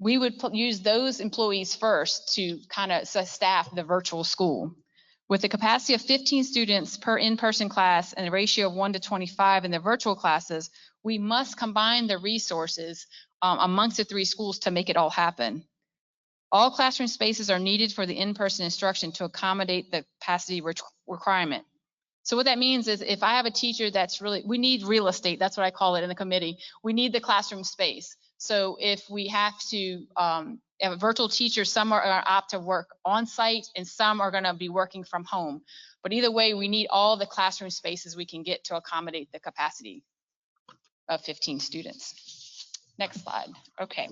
We would use those employees first to kind of staff the virtual school. With a capacity of 15 students per in-person class and a ratio of 1 to 25 in the virtual classes, we must combine the resources amongst the 3 schools to make it all happen. All classroom spaces are needed for the in-person instruction to accommodate the capacity requirement. So what that means is if I have a teacher we need real estate, that's what I call it in the committee. We need the classroom space. So if we have to have a virtual teacher, some are going to opt to work on site and some are going to be working from home. But either way, we need all the classroom spaces we can get to accommodate the capacity of 15 students. Next slide. Okay.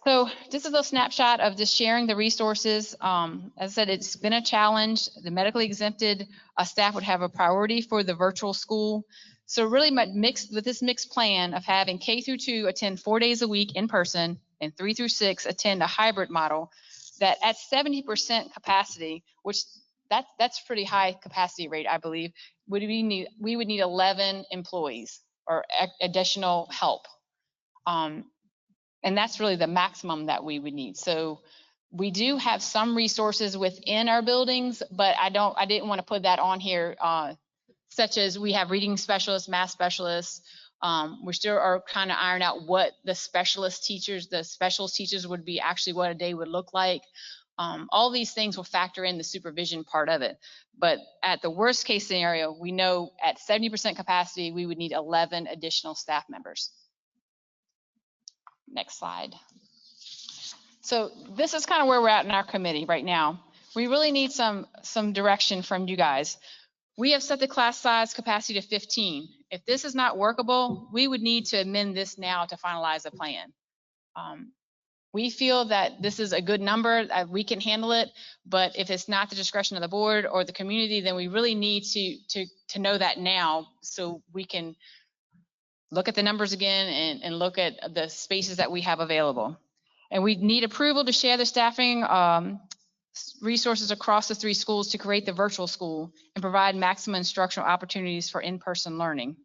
So this is a snapshot of just sharing the resources. As I said, it's been a challenge. The medically exempted staff would have a priority for the virtual school. So really with this mixed plan of having K through 2 attend 4 days a week in person and 3 through 6 attend a hybrid model, that at 70% capacity, which that's pretty high capacity rate, I believe, we would need 11 employees or additional help. And that's really the maximum that we would need. So we do have some resources within our buildings, but I didn't want to put that on here, such as we have reading specialists, math specialists. We still are kind of iron out what the specialist teachers would be, actually what a day would look like. All these things will factor in the supervision part of it. But at the worst case scenario, we know at 70% capacity, we would need 11 additional staff members. Next slide. So this is kind of where we're at in our committee right now. We really need some direction from you guys. We have set the class size capacity to 15. If this is not workable, we would need to amend this now to finalize a plan. We feel that this is a good number, we can handle it, but if it's not the discretion of the board or the community, then we really need to know that now so we can look at the numbers again and look at the spaces that we have available. And we need approval to share the staffing resources across the 3 schools to create the virtual school and provide maximum instructional opportunities for in-person learning.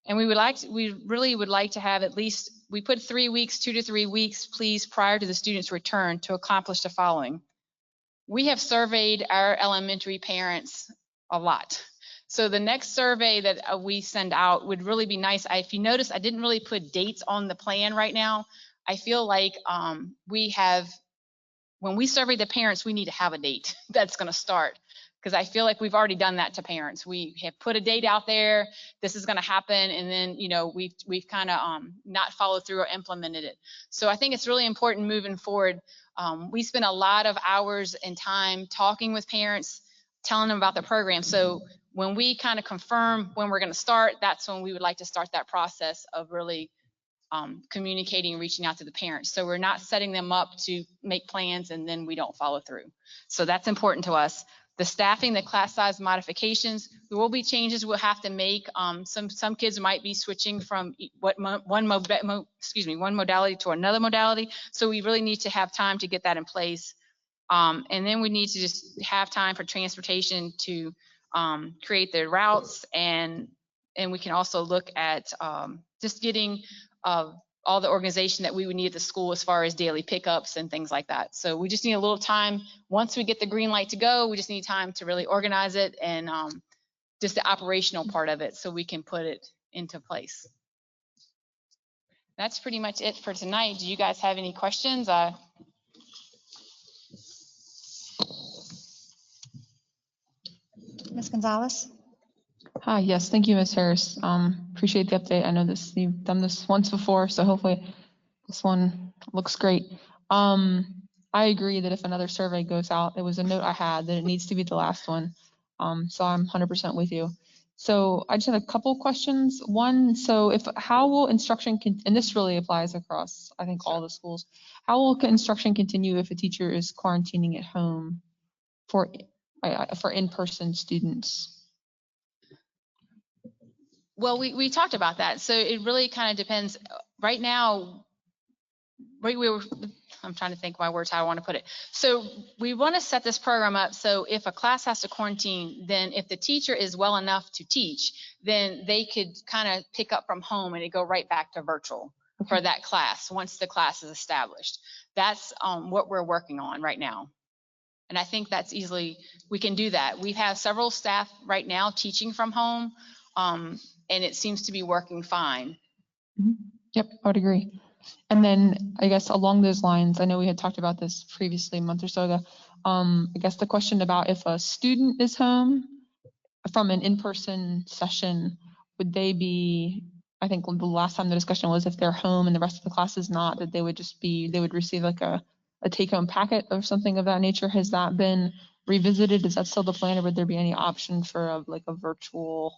And we really would like to have at least, we put 3 weeks, 2 to 3 weeks, please, prior to the student's return to accomplish the following. We have surveyed our elementary parents a lot. So the next survey that we send out would really be nice. If you notice, I didn't really put dates on the plan right now. I feel like when we survey the parents, we need to have a date that's going to start. Because I feel like we've already done that to parents. We have put a date out there, this is gonna happen, and then, we've kind of not followed through or implemented it. So I think it's really important moving forward. We spend a lot of hours and time talking with parents, telling them about the program. So when we kind of confirm when we're gonna start, that's when we would like to start that process of really communicating and reaching out to the parents. So we're not setting them up to make plans and then we don't follow through. So that's important to us. The staffing, the class size modifications, there will be changes we'll have to make. Some kids might be switching from one modality to another modality. So we really need to have time to get that in place. And then we need to just have time for transportation to create the routes, and we can also look at just getting all the organization that we would need at the school as far as daily pickups and things like that. So we just need a little time. Once we get the green light to go, we just need time to really organize it and just the operational part of it so we can put it into place. That's pretty much it for tonight. Do you guys have any questions? Ms. Gonzalez? Hi, yes, thank you, Ms. Harris. Appreciate the update. I know you've done this once before, so hopefully this one looks great. I agree that if another survey goes out, it was a note I had that it needs to be the last one. So I'm 100% with you. So I just have a couple questions. One, so how will instruction, and this really applies across, I think, all the schools, how will instruction continue if a teacher is quarantining at home for in-person students? Well, we talked about that. So it really kind of depends. Right now, I'm trying to think my words how I want to put it. So we want to set this program up so if a class has to quarantine, then if the teacher is well enough to teach, then they could kind of pick up from home and it go right back to virtual for that class once the class is established. That's what we're working on right now. And I think that's we can do that. We have several staff right now teaching from home. And it seems to be working fine. Yep, I would agree. And then I guess along those lines, I know we had talked about this previously a month or so ago. I guess the question about if a student is home from an in-person session, would they be, I think the last time the discussion was if they're home and the rest of the class is not, that they would receive like a take-home packet or something of that nature. Has that been revisited? Is that still the plan, or would there be any option for a virtual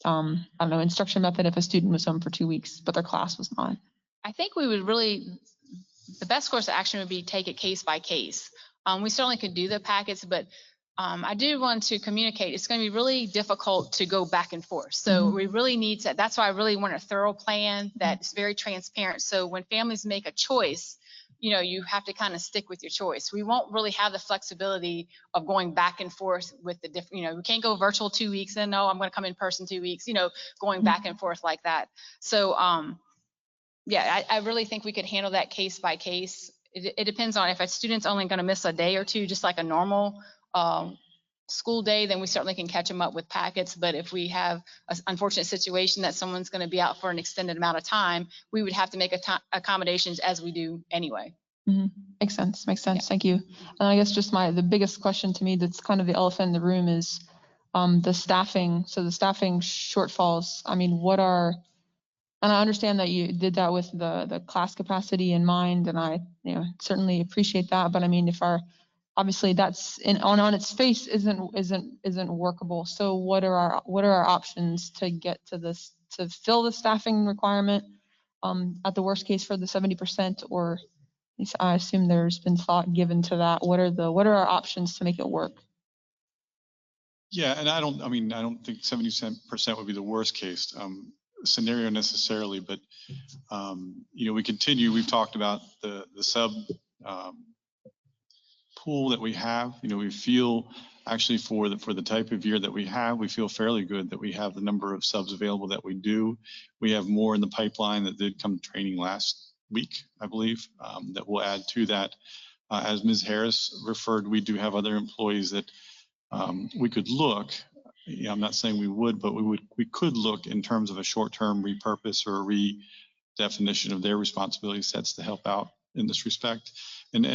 I don't know, instruction method if a student was home for 2 weeks, but their class was not? I think we would the best course of action would be take it case by case. We certainly could do the packets, but I do want to communicate. It's going to be really difficult to go back and forth. So we really need to, that's why I really want a thorough plan that's very transparent. So when families make a choice, you have to kind of stick with your choice. We won't really have the flexibility of going back and forth with the different, we can't go virtual 2 weeks and no, I'm going to come in person 2 weeks, going back and forth like that. So, yeah, I really think we could handle that case by case. It depends on if a student's only going to miss a day or two, just like a normal school day, then we certainly can catch them up with packets. But if we have an unfortunate situation that someone's going to be out for an extended amount of time, we would have to make accommodations as we do anyway. Makes sense. Yeah. Thank you. And I guess just the biggest question to me that's kind of the elephant in the room is the staffing. So the staffing shortfalls, I mean, and I understand that you did that with the class capacity in mind, and I certainly appreciate that. But I mean, obviously that's on its face isn't workable. So what are our options to get to this, to fill the staffing requirement at the worst case for the 70%, or at least I assume there's been thought given to that. What are our options to make it work? Yeah, and I don't think 70% would be the worst case scenario necessarily, but we've talked about the sub pool that we have. We feel actually for the type of year that we have, we feel fairly good that we have the number of subs available that we do. We have more in the pipeline that did come to training last week, I believe, that we'll add to that. As Ms. Harris referred, we do have other employees that we could look. I'm not saying we would, but we could look in terms of a short-term repurpose or redefinition of their responsibility sets to help out in this respect. And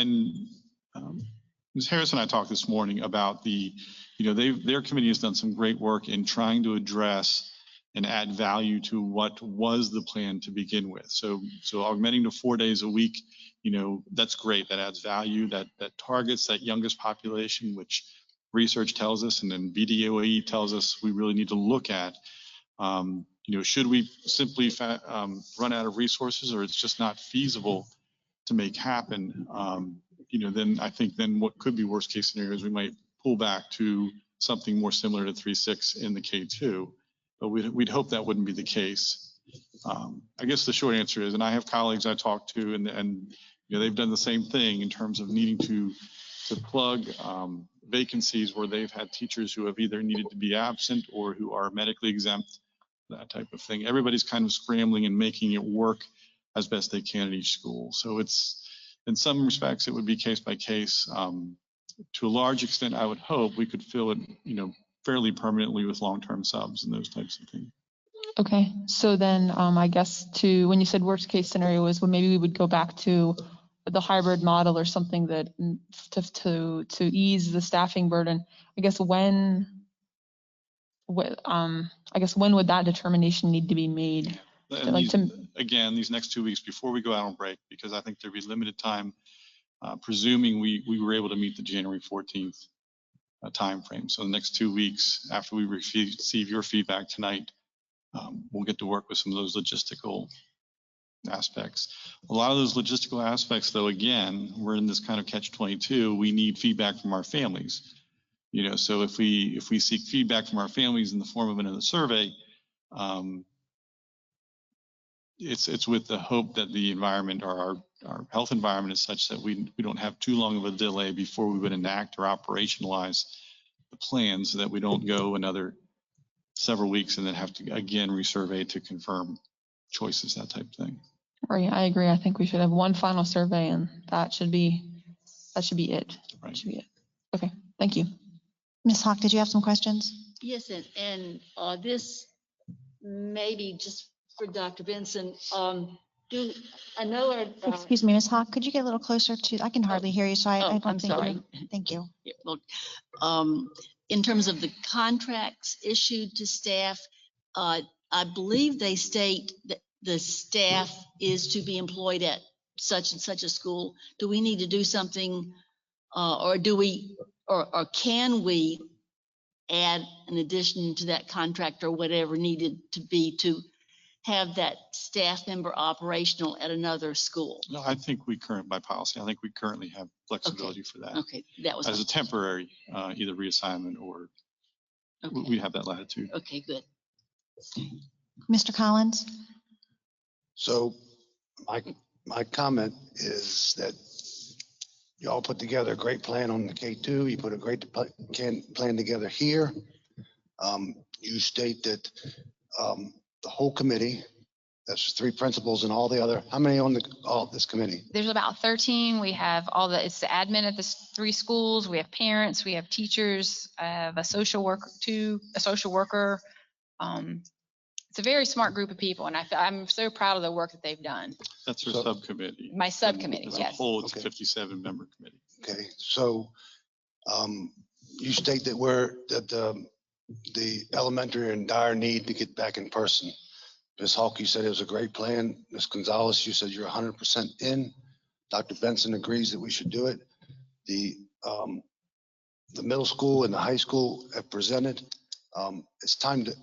Ms. Harris and I talked this morning about their committee has done some great work in trying to address and add value to what was the plan to begin with. So augmenting to 4 days a week, that's great. That adds value, that targets that youngest population, which research tells us, and then VDOE tells us we really need to look at. Should we simply run out of resources, or it's just not feasible to make happen? Then I think what could be worst case scenario is we might pull back to something more similar to 3-6 in the K2, but we'd hope that wouldn't be the case. I guess the short answer is, and I have colleagues I talk to, and they've done the same thing in terms of needing to plug vacancies where they've had teachers who have either needed to be absent or who are medically exempt, that type of thing. Everybody's kind of scrambling and making it work as best they can at each school. So it's, in some respects, it would be case by case. To a large extent, I would hope we could fill it, fairly permanently with long-term subs and those types of things. Okay, so then I guess when you said worst case scenario is when maybe we would go back to the hybrid model or something that to ease the staffing burden. I guess when would that determination need to be made? Again, these next 2 weeks before we go out on break, because I think there'd be limited time, presuming we were able to meet the January 14th timeframe. So the next 2 weeks after we receive your feedback tonight, we'll get to work with some of those logistical aspects. A lot of those logistical aspects, though, again, we're in this kind of catch-22. We need feedback from our families. So if we seek feedback from our families in the form of another survey, it's with the hope that the environment or our health environment is such that we don't have too long of a delay before we would enact or operationalize the plan, so that we don't go another several weeks and then have to again resurvey to confirm choices, that type of thing. Right, I agree. I think we should have one final survey, and that should be it. Right. That should be it. Okay, thank you. Ms. Hawk, did you have some questions? Yes, and this maybe just for Dr. Benson. I know our. Excuse me, Ms. Hawk, could you get a little closer to, I can hardly hear you, so I don't I'm think. sorry. Thank you. Yeah, look, in terms of the contracts issued to staff, I believe they state that the staff is to be employed at such and such a school. Do we need to do something, or can we add an addition to that contract or whatever needed to be to have that staff member operational at another school? No, I think by policy, I think we currently have flexibility for that. Okay, that was as a temporary, either reassignment or we have that latitude. Okay, good. Mr. Collins? So my comment is that you all put together a great plan on the K2. You put a great plan together here. You state that the whole committee, that's 3 principals and all the other, how many on this committee? There's about 13. We have it's the admin at the 3 schools. We have parents, we have teachers, I have a social worker. It's a very smart group of people, and I'm so proud of the work that they've done. That's our subcommittee. My subcommittee, As a yes. whole, it's a 57-member committee. Okay, so you state that the elementary are in dire need to get back in person. Ms. Hawk, you said it was a great plan. Ms. Gonzalez, you said you're 100% in. Dr. Benson agrees that we should do it. The middle school and the high school have presented. It's time to,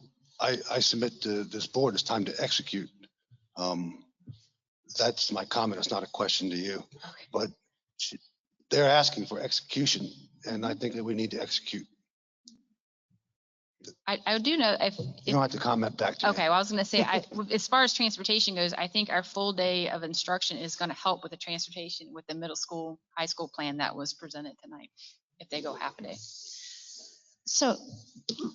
I submit to this board, it's time to execute. That's my comment. It's not a question to you, but they're asking for execution, and I think that we need to execute. I do know You don't have to comment back to me. Okay, well, I was going to say, as far as transportation goes, I think our full day of instruction is going to help with the transportation with the middle school, high school plan that was presented tonight, if they go half a day. So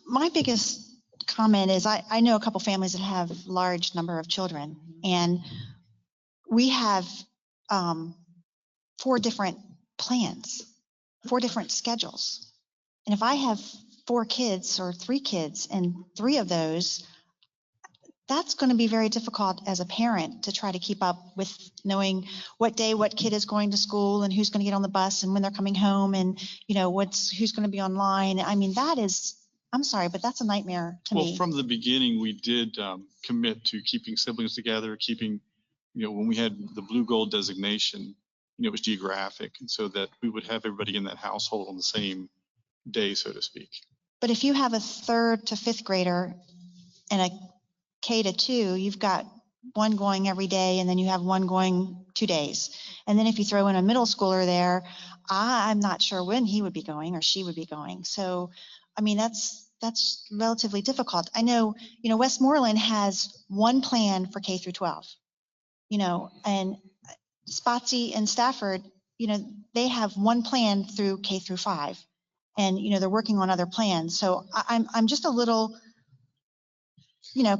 my biggest comment is I know a couple families that have large number of children, and we have 4 different plans, 4 different schedules. And if I have 4 kids or 3 kids, and 3 of those, that's going to be very difficult as a parent to try to keep up with knowing what day what kid is going to school and who's going to get on the bus and when they're coming home and, who's going to be online. I mean, I'm sorry, but that's a nightmare to Well, me. from the beginning, we did commit to keeping siblings together, keeping, when we had the blue gold designation, it was geographic, and so that we would have everybody in that household on the same day, so to speak. But if you have a 3rd to 5th grader and a K to 2, you've got one going every day, and then you have one going 2 days. And then if you throw in a middle schooler there, I'm not sure when he would be going or she would be going. So, I mean, that's relatively difficult. I know, Westmoreland has one plan for K through 12, and Spotsy and Stafford, they have one plan through K through 5, and, they're working on other plans. So I'm just a little,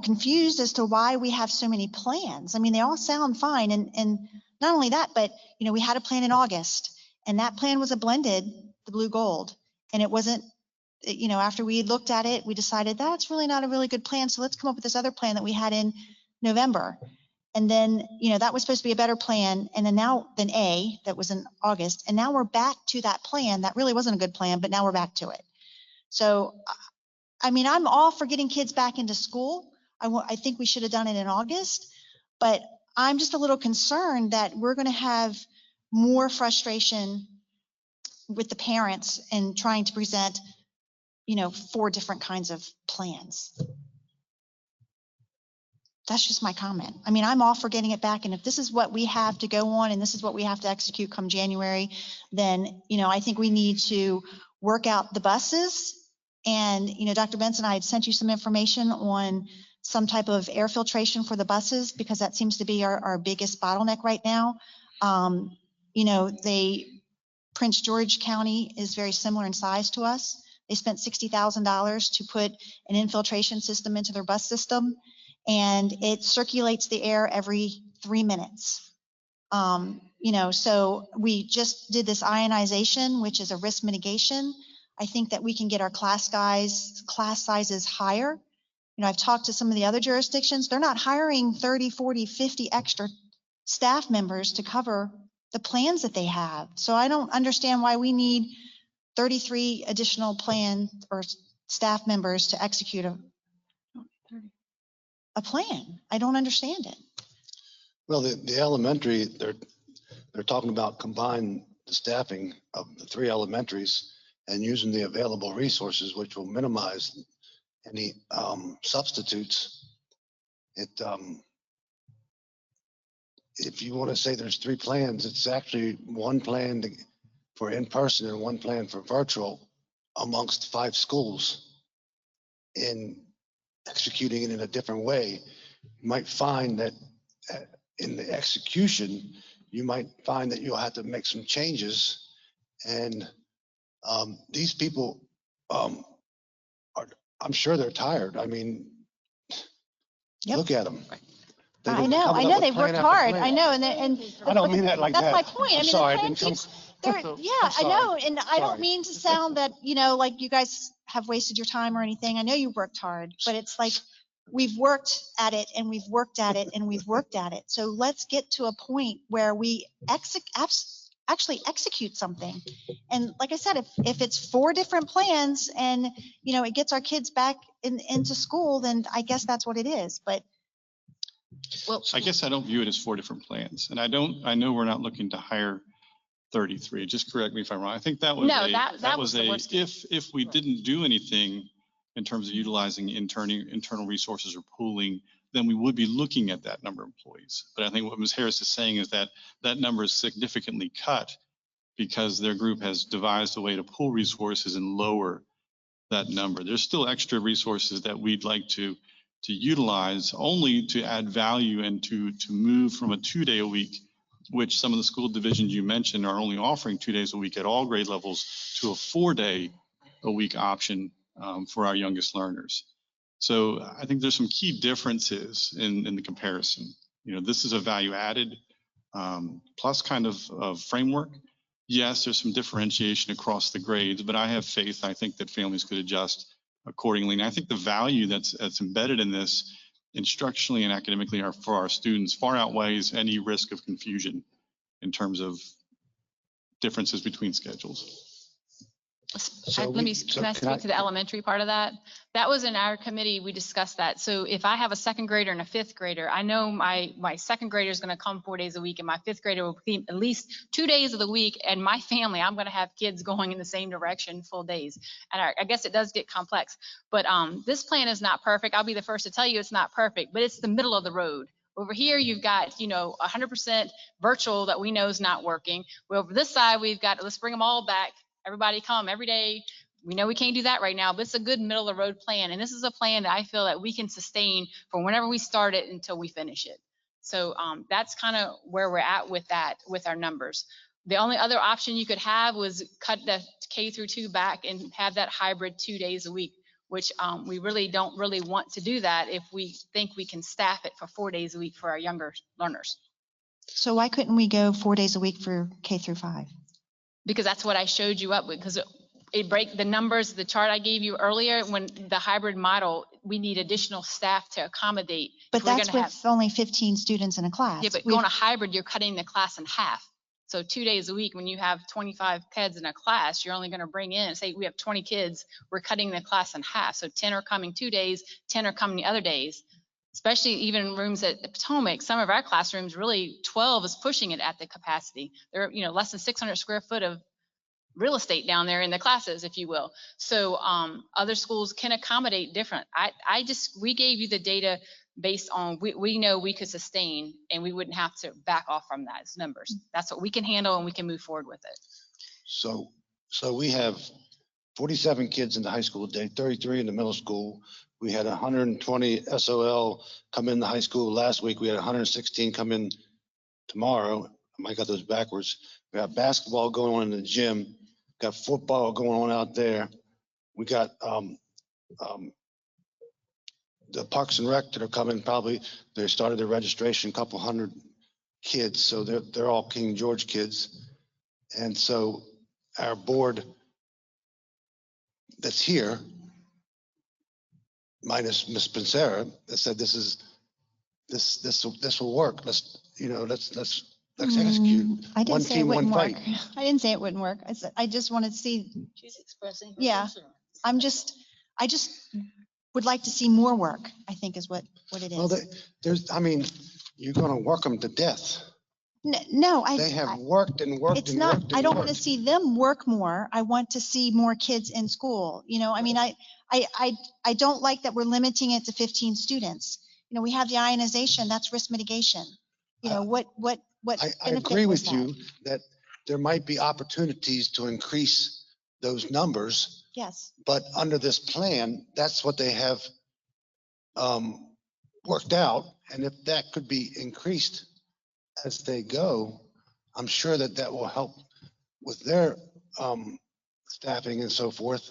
confused as to why we have so many plans. I mean, they all sound fine. And not only that, but, we had a plan in August, and that plan was a blended, the blue gold. And it wasn't, after we looked at it, we decided that's really not a really good plan. So let's come up with this other plan that we had in November. And then, that was supposed to be a better plan. And then that was in August. And now we're back to that plan. That really wasn't a good plan, but now we're back to it. So, I mean, I'm all for getting kids back into school. I think we should have done it in August, but I'm just a little concerned that we're going to have more frustration with the parents and trying to present, 4 different kinds of plans. That's just my comment. I mean, I'm all for getting it back. And if this is what we have to go on and this is what we have to execute come January, then, I think we need to work out the buses. And, Dr. Benson, I had sent you some information on some type of air filtration for the buses, because that seems to be our biggest bottleneck right now. Prince George County is very similar in size to us. They spent $60,000 to put an infiltration system into their bus system, and it circulates the air every 3 minutes. So we just did this ionization, which is a risk mitigation. I think that we can get our class sizes higher. I've talked to some of the other jurisdictions. They're not hiring 30, 40, 50 extra staff members to cover the plans that they have. So I don't understand why we need 33 additional plan or staff members to execute a plan. I don't understand it. Well, the elementary, they're talking about combining the staffing of the 3 elementaries and using the available resources, which will minimize any substitutes. If you want to say there's 3 plans, it's actually one plan for in-person and one plan for virtual amongst 5 schools. In executing it in a different way, you might find that in the execution, you might find that you'll have to make some changes. And these people, I'm sure they're tired. I mean, look at them. I know they've worked hard. I know. And I don't mean that like that. That's my point. I mean, sorry, the plan keeps, I know. And I don't mean to sound that, like you guys have wasted your time or anything. I know you worked hard, but it's like, we've worked at it and we've worked at it and we've worked at it. So let's get to a point where we actually execute something. And like I said, if it's 4 different plans and, it gets our kids back into school, then I guess that's what it is. But well, I guess I don't view it as 4 different plans. And I know we're not looking to hire 33. Just correct me if I'm wrong. I think that was that was if we didn't do anything in terms of utilizing internal resources or pooling, then we would be looking at that number of employees. But I think what Ms. Harris is saying is that that number is significantly cut because their group has devised a way to pool resources and lower that number. There's still extra resources that we'd like to utilize only to add value and to move from a 2-day-a-week, which some of the school divisions you mentioned are only offering 2 days a week at all grade levels, to a 4-day-a-week option for our youngest learners. So I think there's some key differences in the comparison. This is a value added plus kind of framework. Yes, there's some differentiation across the grades, but I have faith. I think that families could adjust accordingly. And I think the value that's embedded in this instructionally and academically are for our students far outweighs any risk of confusion in terms of differences between schedules. Can I speak to the elementary part of that? That was in our committee, we discussed that. So if I have a second grader and a fifth grader, I know my second grader is going to come 4 days a week and my fifth grader will be at least 2 days of the week. And my family, I'm going to have kids going in the same direction full days. And I guess it does get complex, but this plan is not perfect. I'll be the first to tell you it's not perfect, but it's the middle of the road. Over here, you've got, 100% virtual that we know is not working. Well, over this side, we've got, let's bring them all back. Everybody come every day. We know we can't do that right now, but it's a good middle of the road plan. And this is a plan that I feel that we can sustain from whenever we start it until we finish it. So that's kind of where we're at with that, with our numbers. The only other option you could have was cut the K through 2 back and have that hybrid 2 days a week, which we really don't really want to do that if we think we can staff it for 4 days a week for our younger learners. So why couldn't we go 4 days a week for K through 5? Because that's what I showed you up with, because it break the numbers, the chart I gave you earlier, when the hybrid model, we need additional staff to accommodate. But that's with only 15 students in a class. Yeah, but going to hybrid, you're cutting the class in half. So 2 days a week, when you have 25 kids in a class, you're only going to bring in, say we have 20 kids, we're cutting the class in half. So 10 are coming 2 days, 10 are coming the other days. Especially even in rooms at Potomac, some of our classrooms, really 12 is pushing it at the capacity. There are, less than 600 square foot of real estate down there in the classes, if you will. So other schools can accommodate different. We gave you the data based on, we know we could sustain and we wouldn't have to back off from those numbers. That's what we can handle and we can move forward with it. So we have 47 kids in the high school today, 33 in the middle school. We had 120 SOL come in the high school last week. We had 116 come in tomorrow. I might got those backwards. We have basketball going on in the gym. Got football going on out there. We got the Parks and Rec that are coming. Probably they started their registration, a couple hundred kids. So they're all King George kids. And so our board that's here, minus Ms. Pincera, that said this will work. Let's execute. I didn't One say it team, wouldn't one work. fight. I didn't say it wouldn't work. I just wanted to see. She's expressing her Yeah. concern. I just would like to see more work, I think is what it is. Well, you're going to work them to death. No, They have worked and worked it's and not, worked. I and don't want to worked. see them work more. I want to see more kids in school. I don't like that we're limiting it to 15 students. We have the ionization, that's risk mitigation. What I agree with you that there might be opportunities to increase those numbers, Yes. but under this plan, that's what they have worked out. And if that could be increased as they go, I'm sure that will help with their staffing and so forth.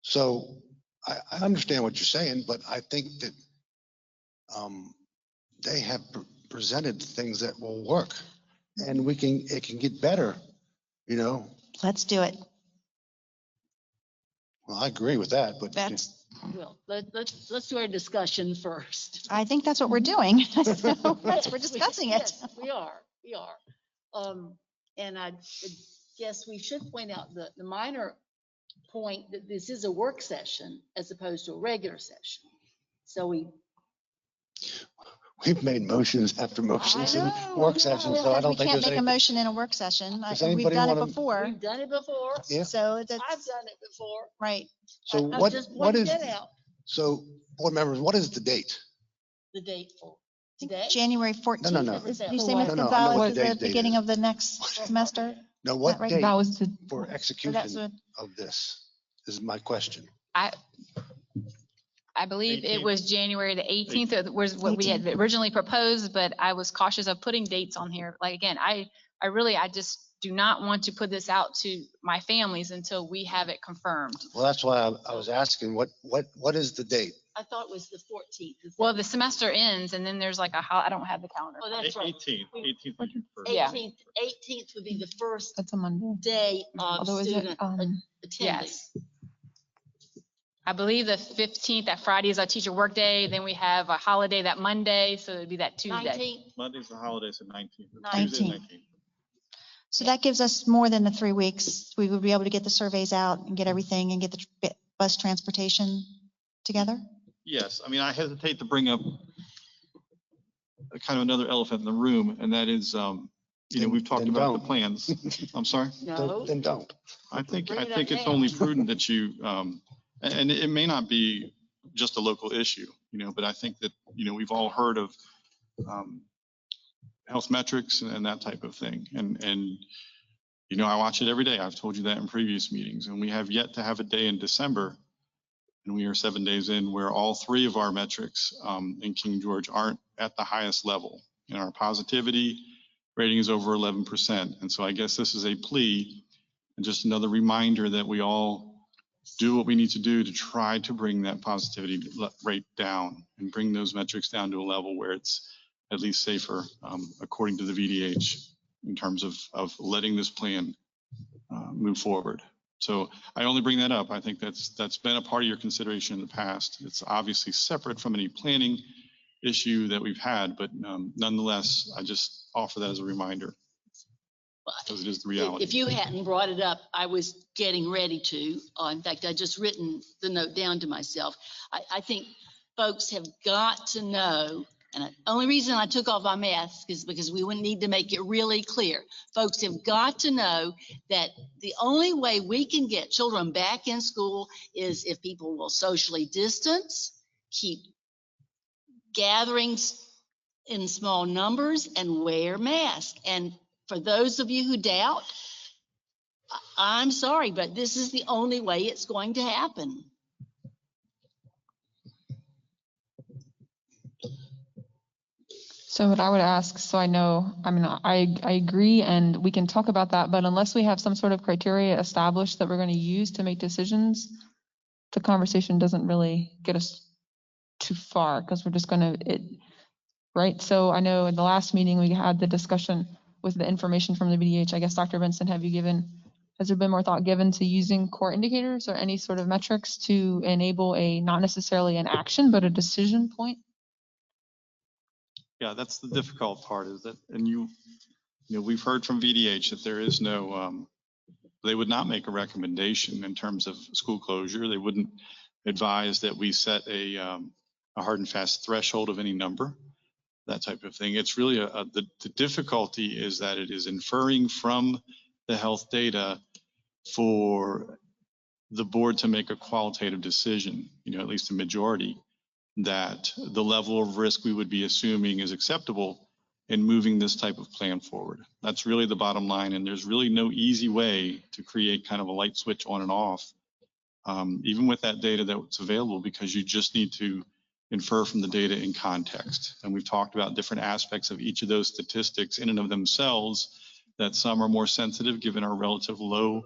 So I understand what you're saying, but I think that they have presented things that will work, and it can get better, Let's do it. Well, I agree with that, but Well, let's do our discussion first. I think that's what we're doing. We're discussing it. Yes, we are. And I guess we should point out the minor point that this is a work session as opposed to a regular session. So we've made motions after motions in work sessions, so I don't We think can't there's make a any. motion in a work session. Does We've anybody done it wanna- before. we've done it before. Yeah. So I've done it before. right. So I what just what pointed is that out, so board members? What is the date? the date for today. January 14th. No. Did you say, No, Ms. no, I know Gonzalez, what is the the date beginning is. of the next semester? No, what right? date That was the, for So execution that's what, of this is my question. I believe it 18th. was January the 18th was what we had 18th. originally proposed, but I was cautious of putting dates on here. Like, again, I just do not want to put this out to my families until we have it confirmed. Well, that's why I was asking, what is the date? I thought it was the 14th. Is that- Well, the semester ends and then there's like I don't have the calendar. Oh, that's right. 18th. Yeah. 18th would be the first that's a Monday. day of Although is it, student attending. Yes. I believe the 15th, that Friday is our teacher work day. Then we have a holiday that Monday, so it'd be that Tuesday. 19th? Monday's the holiday, so 19th. 19th. So that gives us more than the 3 weeks. We would be able to get the surveys out and get everything and get the bus transportation together? Yes, I mean, I hesitate to bring up a kind of another elephant in the room, and that is, we've talked Then about the don't. plans. I'm sorry? No. Then don't. I think Bring it up it's now. only prudent that you, and it may not be just a local issue, but I think that, we've all heard of health metrics and that type of thing. And I watch it every day. I've told you that in previous meetings, and we have yet to have a day in December, and we are 7 days in, where all 3 of our metrics in King George aren't at the highest level. Our positivity rating is over 11%. And so I guess this is a plea and just another reminder that we all do what we need to do to try to bring that positivity rate down and bring those metrics down to a level where it's at least safer, according to the VDH, in terms of letting this plan move forward. So I only bring that up. I think that's been a part of your consideration in the past. It's obviously separate from any planning issue that we've had, but nonetheless, I just offer that as a reminder, because it is the reality. If you hadn't brought it up, I was getting ready to. In fact, I just written the note down to myself. I think folks have got to know, and the only reason I took off my mask is because we would need to make it really clear. Folks have got to know that the only way we can get children back in school is if people will socially distance, keep gatherings in small numbers, and wear masks. And for those of you who doubt, I'm sorry, but this is the only way it's going to happen. So what I would ask, so I know, I agree, and we can talk about that, but unless we have some sort of criteria established that we're going to use to make decisions, the conversation doesn't really get us too far, because we're just going to, right? So I know in the last meeting, we had the discussion with the information from the VDH. I guess, Dr. Benson, has there been more thought given to using core indicators or any sort of metrics to enable not necessarily an action, but a decision point? Yeah, that's the difficult part, is that, and we've heard from VDH that there is no, they would not make a recommendation in terms of school closure. They wouldn't advise that we set a hard and fast threshold of any number, that type of thing. It's really the difficulty is that it is inferring from the health data for the board to make a qualitative decision, at least a majority, that the level of risk we would be assuming is acceptable in moving this type of plan forward. That's really the bottom line, and there's really no easy way to create kind of a light switch on and off, even with that data that's available, because you just need to infer from the data in context. And we've talked about different aspects of each of those statistics in and of themselves, that some are more sensitive given our relative low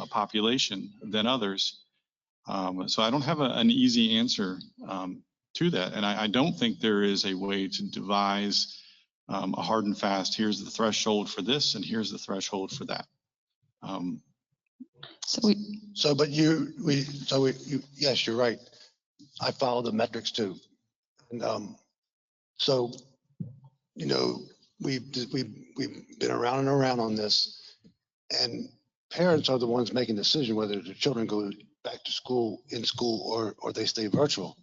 population than others. So I don't have an easy answer to that. And I don't think there is a way to devise a hard and fast, here's the threshold for this and here's the threshold for that. Yes, you're right. I follow the metrics too. And we've been around and around on this, and parents are the ones making the decision whether the children go back to school, in school, or they stay virtual.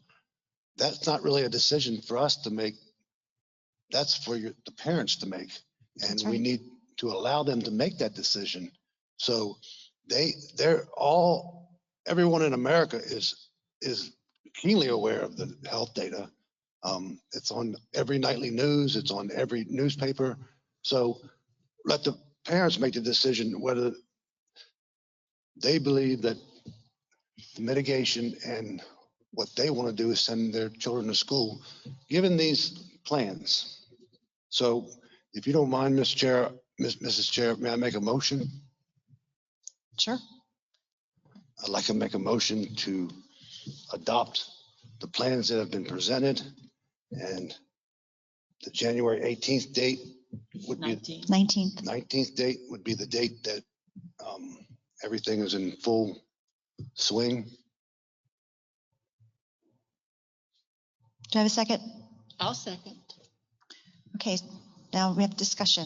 That's not really a decision for us to make. That's for the parents to make. And we need to allow them to make that decision. So everyone in America is keenly aware of the health data. It's on every nightly news. It's on every newspaper. So let the parents make the decision whether they believe that the mitigation and what they want to do is send their children to school, given these plans. So if you don't mind, Mrs. Chair, may I make a motion? Sure. I'd like to make a motion to adopt the plans that have been presented, and the January 18th date would be 19th date would be the date that everything is in full swing. Do I have a second? I'll second. Okay, now we have discussion.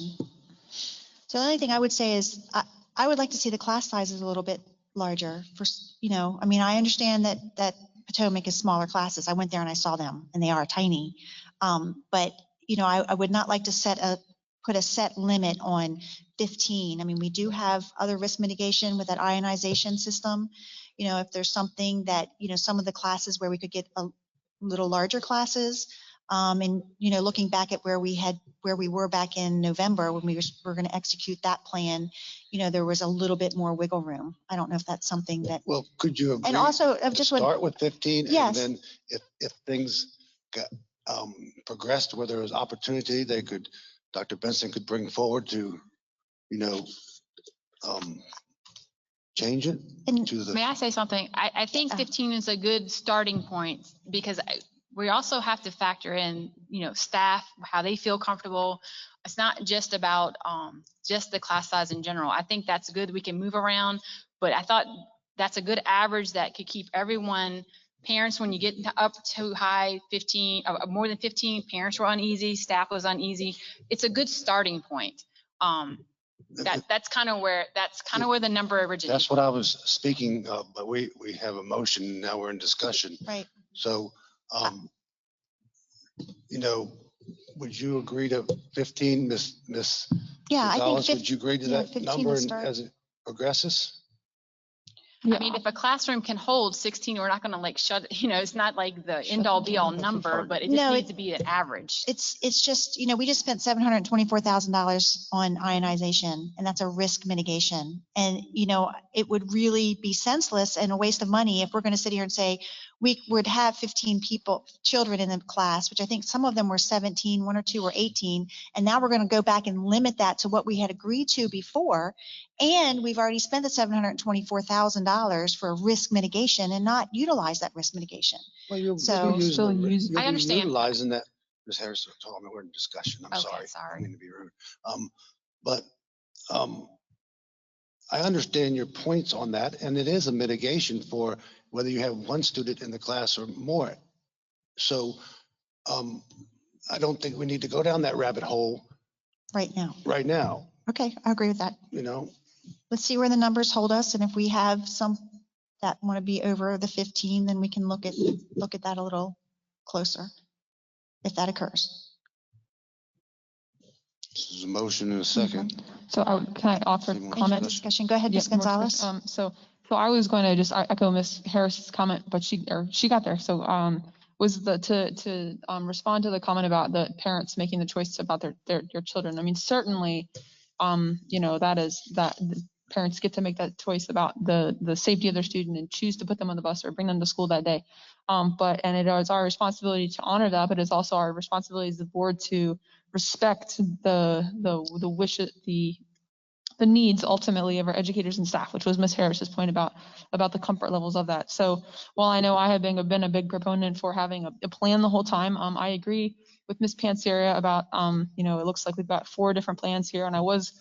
So the only thing I would say is I would like to see the class sizes a little bit larger for, I mean, I understand that Potomac is smaller classes. I went there and I saw them and they are tiny. But, I would not like to put a set limit on 15. I mean, we do have other risk mitigation with that ionization system. If there's something that, some of the classes where we could get a little larger classes, and, looking back at where we were back in November when we were going to execute that plan, there was a little bit more wiggle room. I don't know if that's something that. Well, could you agree? And also, I to just would. Start with 15, Yes. and then if things got progressed where there was opportunity, Dr. Benson could bring forward to, change it to the. May I say something? I think 15 is a good starting point because we also have to factor in, staff, how they feel comfortable. It's not just about just the class size in general. I think that's good. We can move around, but I thought that's a good average that could keep everyone. Parents, when you get up to high 15, more than 15, parents were uneasy, staff was uneasy. It's a good starting point. That's kind of where the number originates. That's what I was speaking of, but we have a motion, now we're in discussion. Right. So, would you agree to 15, Miss Yeah, Gonzalez? I think Would you agree to that 15 number to start. as it progresses? I mean, if a classroom can hold 16, we're not going to shut, it's not like the end all be all number, but it just needs to be an average. It's just, we just spent $724,000 on ionization, and that's a risk mitigation. And, it would really be senseless and a waste of money if we're going to sit here and say we would have 15 children in the class, which I think some of them were 17, one or two were 18. And now we're going to go back and limit that to what we had agreed to before. And we've already spent the $724,000 for risk mitigation and not utilize that risk mitigation. Well, you'll I understand. Utilizing that. Ms. Harrison told me we're in discussion. I'm Okay, sorry. I mean to be rude. But I understand your points on that, and it is a mitigation for whether you have one student in the class or more. So I don't think we need to go down that rabbit hole right now. Okay, I agree with that. Let's see where the numbers hold us, and if we have some that want to be over the 15, then we can look at that a little closer, if that occurs. This is a motion and a second. So can I offer comment? Discussion. Go ahead, Ms. Gonzalez. So I was going to just echo Ms. Harris's comment, but she got there. So was to respond to the comment about the parents making the choice about their children. I mean, certainly, that parents get to make that choice about the safety of their student and choose to put them on the bus or bring them to school that day. And it is our responsibility to honor that, but it's also our responsibility as the board to respect the wishes, the needs ultimately of our educators and staff, which was Ms. Harris's point about the comfort levels of that. So while I know I have been a big proponent for having a plan the whole time, I agree with Ms. Panseria about, it looks like we've got 4 different plans here. And I was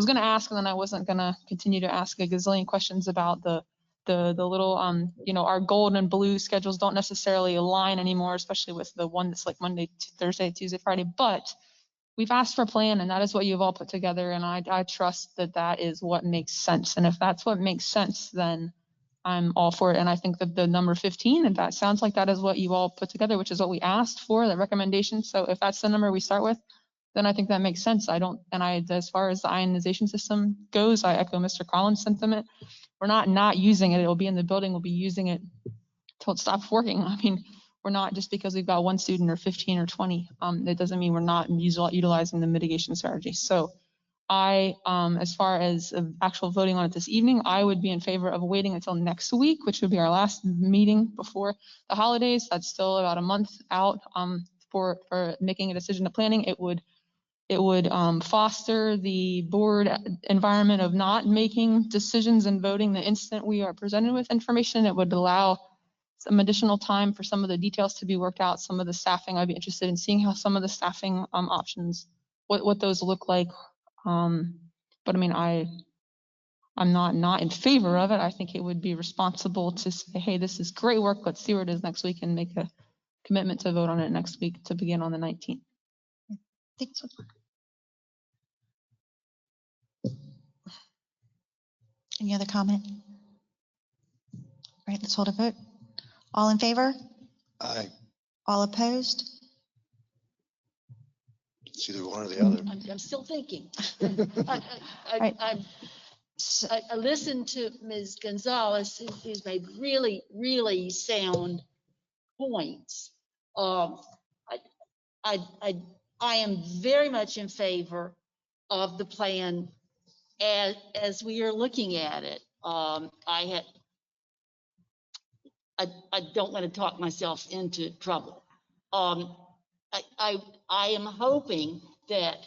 going to ask, and then I wasn't going to continue to ask a gazillion questions about the little, our gold and blue schedules don't necessarily align anymore, especially with the one that's like Monday, Thursday, Tuesday, Friday. But we've asked for a plan, and that is what you've all put together. And I trust that is what makes sense. And if that's what makes sense, then I'm all for it. And I think that the number 15, and that sounds like that is what you all put together, which is what we asked for, the recommendation. So if that's the number we start with, then I think that makes sense. As far as the ionization system goes, I echo Mr. Collins' sentiment. We're not using it. It will be in the building. We'll be using it till it stops working. I mean, we're not just because we've got one student or 15 or 20. It doesn't mean we're not utilizing the mitigation strategy. So as far as actual voting on it this evening, I would be in favor of waiting until next week, which would be our last meeting before the holidays. That's still about a month out for making a decision to planning. It would foster the board environment of not making decisions and voting the instant we are presented with information. It would allow some additional time for some of the details to be worked out, some of the staffing. I'd be interested in seeing how some of the staffing options, what those look like. But I mean, I'm not in favor of it. I think it would be responsible to say, hey, this is great work. Let's see where it is next week and make a commitment to vote on it next week to begin on the 19th. Think so. Any other comment? All right, let's hold a vote. All in favor? Aye. All opposed? It's either one or the other. I'm still thinking. Right. I listened to Ms. Gonzalez, who's made really, really sound points. I am very much in favor of the plan as we are looking at it. I don't want to talk myself into trouble. I am hoping that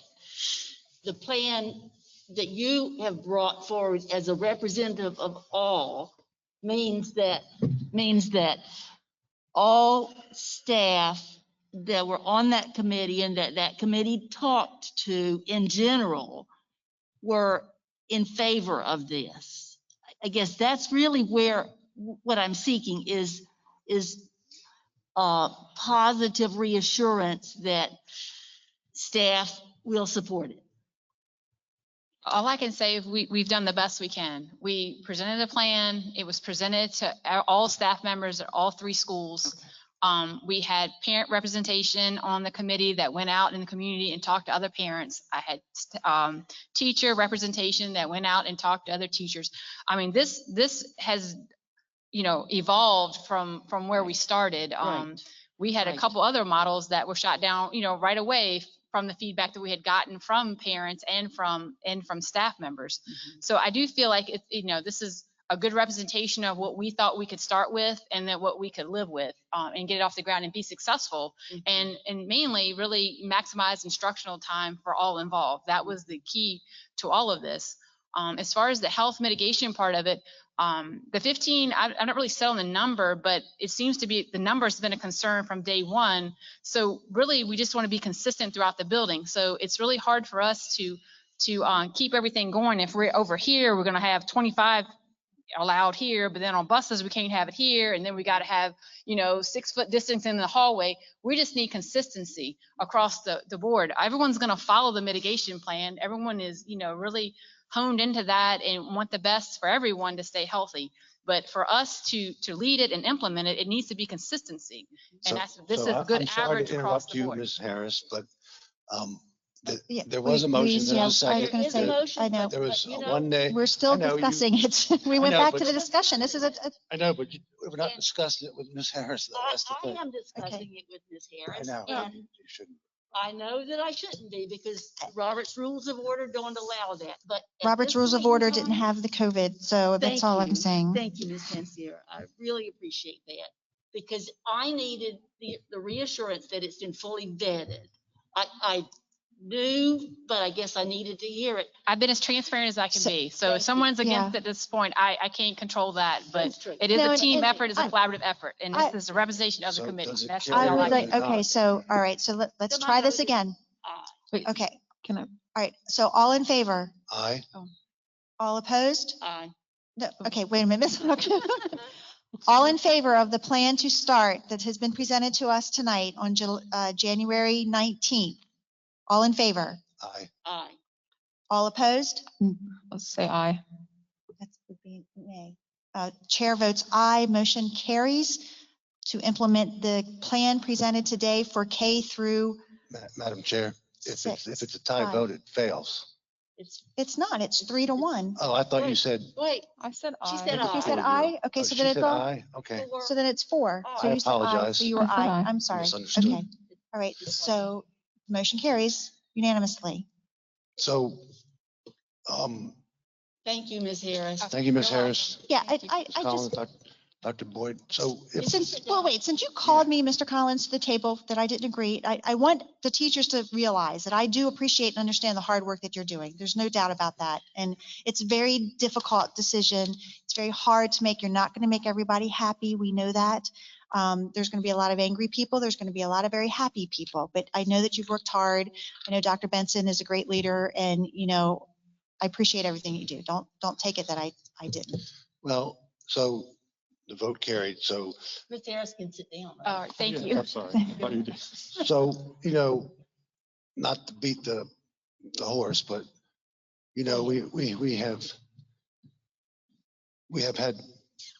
the plan that you have brought forward as a representative of all means that all staff that were on that committee and that committee talked to in general were in favor of this. I guess that's really where what I'm seeking is positive reassurance that staff will support it. All I can say is we've done the best we can. We presented a plan. It was presented to all staff members at all 3 schools. We had parent representation on the committee that went out in the community and talked to other parents. I had teacher representation that went out and talked to other teachers. I mean, this has, evolved from where we started. We had a couple other models that were shot down, right away from the feedback that we had gotten from parents and from staff members. So I do feel like this is a good representation of what we thought we could start with and then what we could live with and get it off the ground and be successful and mainly really maximize instructional time for all involved. That was the key to all of this. As far as the health mitigation part of it, the 15, I don't really settle on the number, but it seems to be the number has been a concern from day one. So really, we just want to be consistent throughout the building. So it's really hard for us to keep everything going. If we're over here, we're going to have 25 allowed here, but then on buses, we can't have it here. And then we got to have, 6-foot distance in the hallway. We just need consistency across the board. Everyone's going to follow the mitigation plan. Everyone is, really honed into that and want the best for everyone to stay healthy. But for us to lead it and implement it, it needs to be consistency. And this is a good average across the board. Ms. Harris, but Yeah, there was a motion, there was a I was second. gonna say, I know. There was one day. We're still I know, discussing it. We went know, back but- to the discussion. This is I know, but we're not discussing it with Ms. Harris. Though. That's the I thing. am discussing it with Ms. Harris. I know. And You shouldn't. I know that I shouldn't be because Robert's Rules of Order don't allow that, but. at Robert's this Rules of point in Order didn't time- have the COVID, so that's Thank all I'm you. saying. Thank you, Ms. Pansier. I really appreciate that because I needed the reassurance that it's been fully vetted. I knew, but I guess I needed to hear it. I've been as transparent as I can So- be. So if someone's against Yeah. it at this point, I can't control that, but That's true. it is No, a and- team and effort, it's a I- collaborative effort, and I- this is a representation of the So committee. does it That's carry really I all would I like, can. okay, so, all right, so let's So my try vote this is again. Wait, Okay, can I? all right, so all in favor? Aye. All opposed? Aye. No, okay, wait a minute, Ms. Hook. All in favor of the plan to start that has been presented to us tonight on January 19th? All in favor? Aye. Aye. All opposed? Let's say aye. That would be nay. Chair votes aye, motion carries to implement the plan presented today for K through, Madam Chair, if Six. it's a tie Aye. vote, it fails. it's not, it's 3-1. Oh, I thought you Wait. said. Wait, I said she aye. said aye. You said aye? Okay, Oh, so she then it's said all, aye. Okay. Four. so then it's 4. So I you said aye, apologize. so you were I said aye. aye. I'm sorry. Misunderstood. Okay, all right, so motion carries unanimously. So, Thank you, Ms. Harris. thank you, Ms. You're Harris. Yeah, Thank you. I Ms. Collins, just, Dr. Boyd. So if, well, wait, since you called me, Mr. Collins, to the table that I didn't agree, I want the teachers to realize that I do appreciate and understand the hard work that you're doing. There's no doubt about that. And it's a very difficult decision. It's very hard to make. You're not going to make everybody happy. We know that. There's going to be a lot of angry people. There's going to be a lot of very happy people. But I know that you've worked hard. I know Dr. Benson is a great leader, and I appreciate everything you do. Don't take it that I didn't. well, so The vote carried. So, Ms. Harris can sit down. All right, thank Yeah, you. I'm sorry. I thought you did. so, not to beat the horse, but, we have had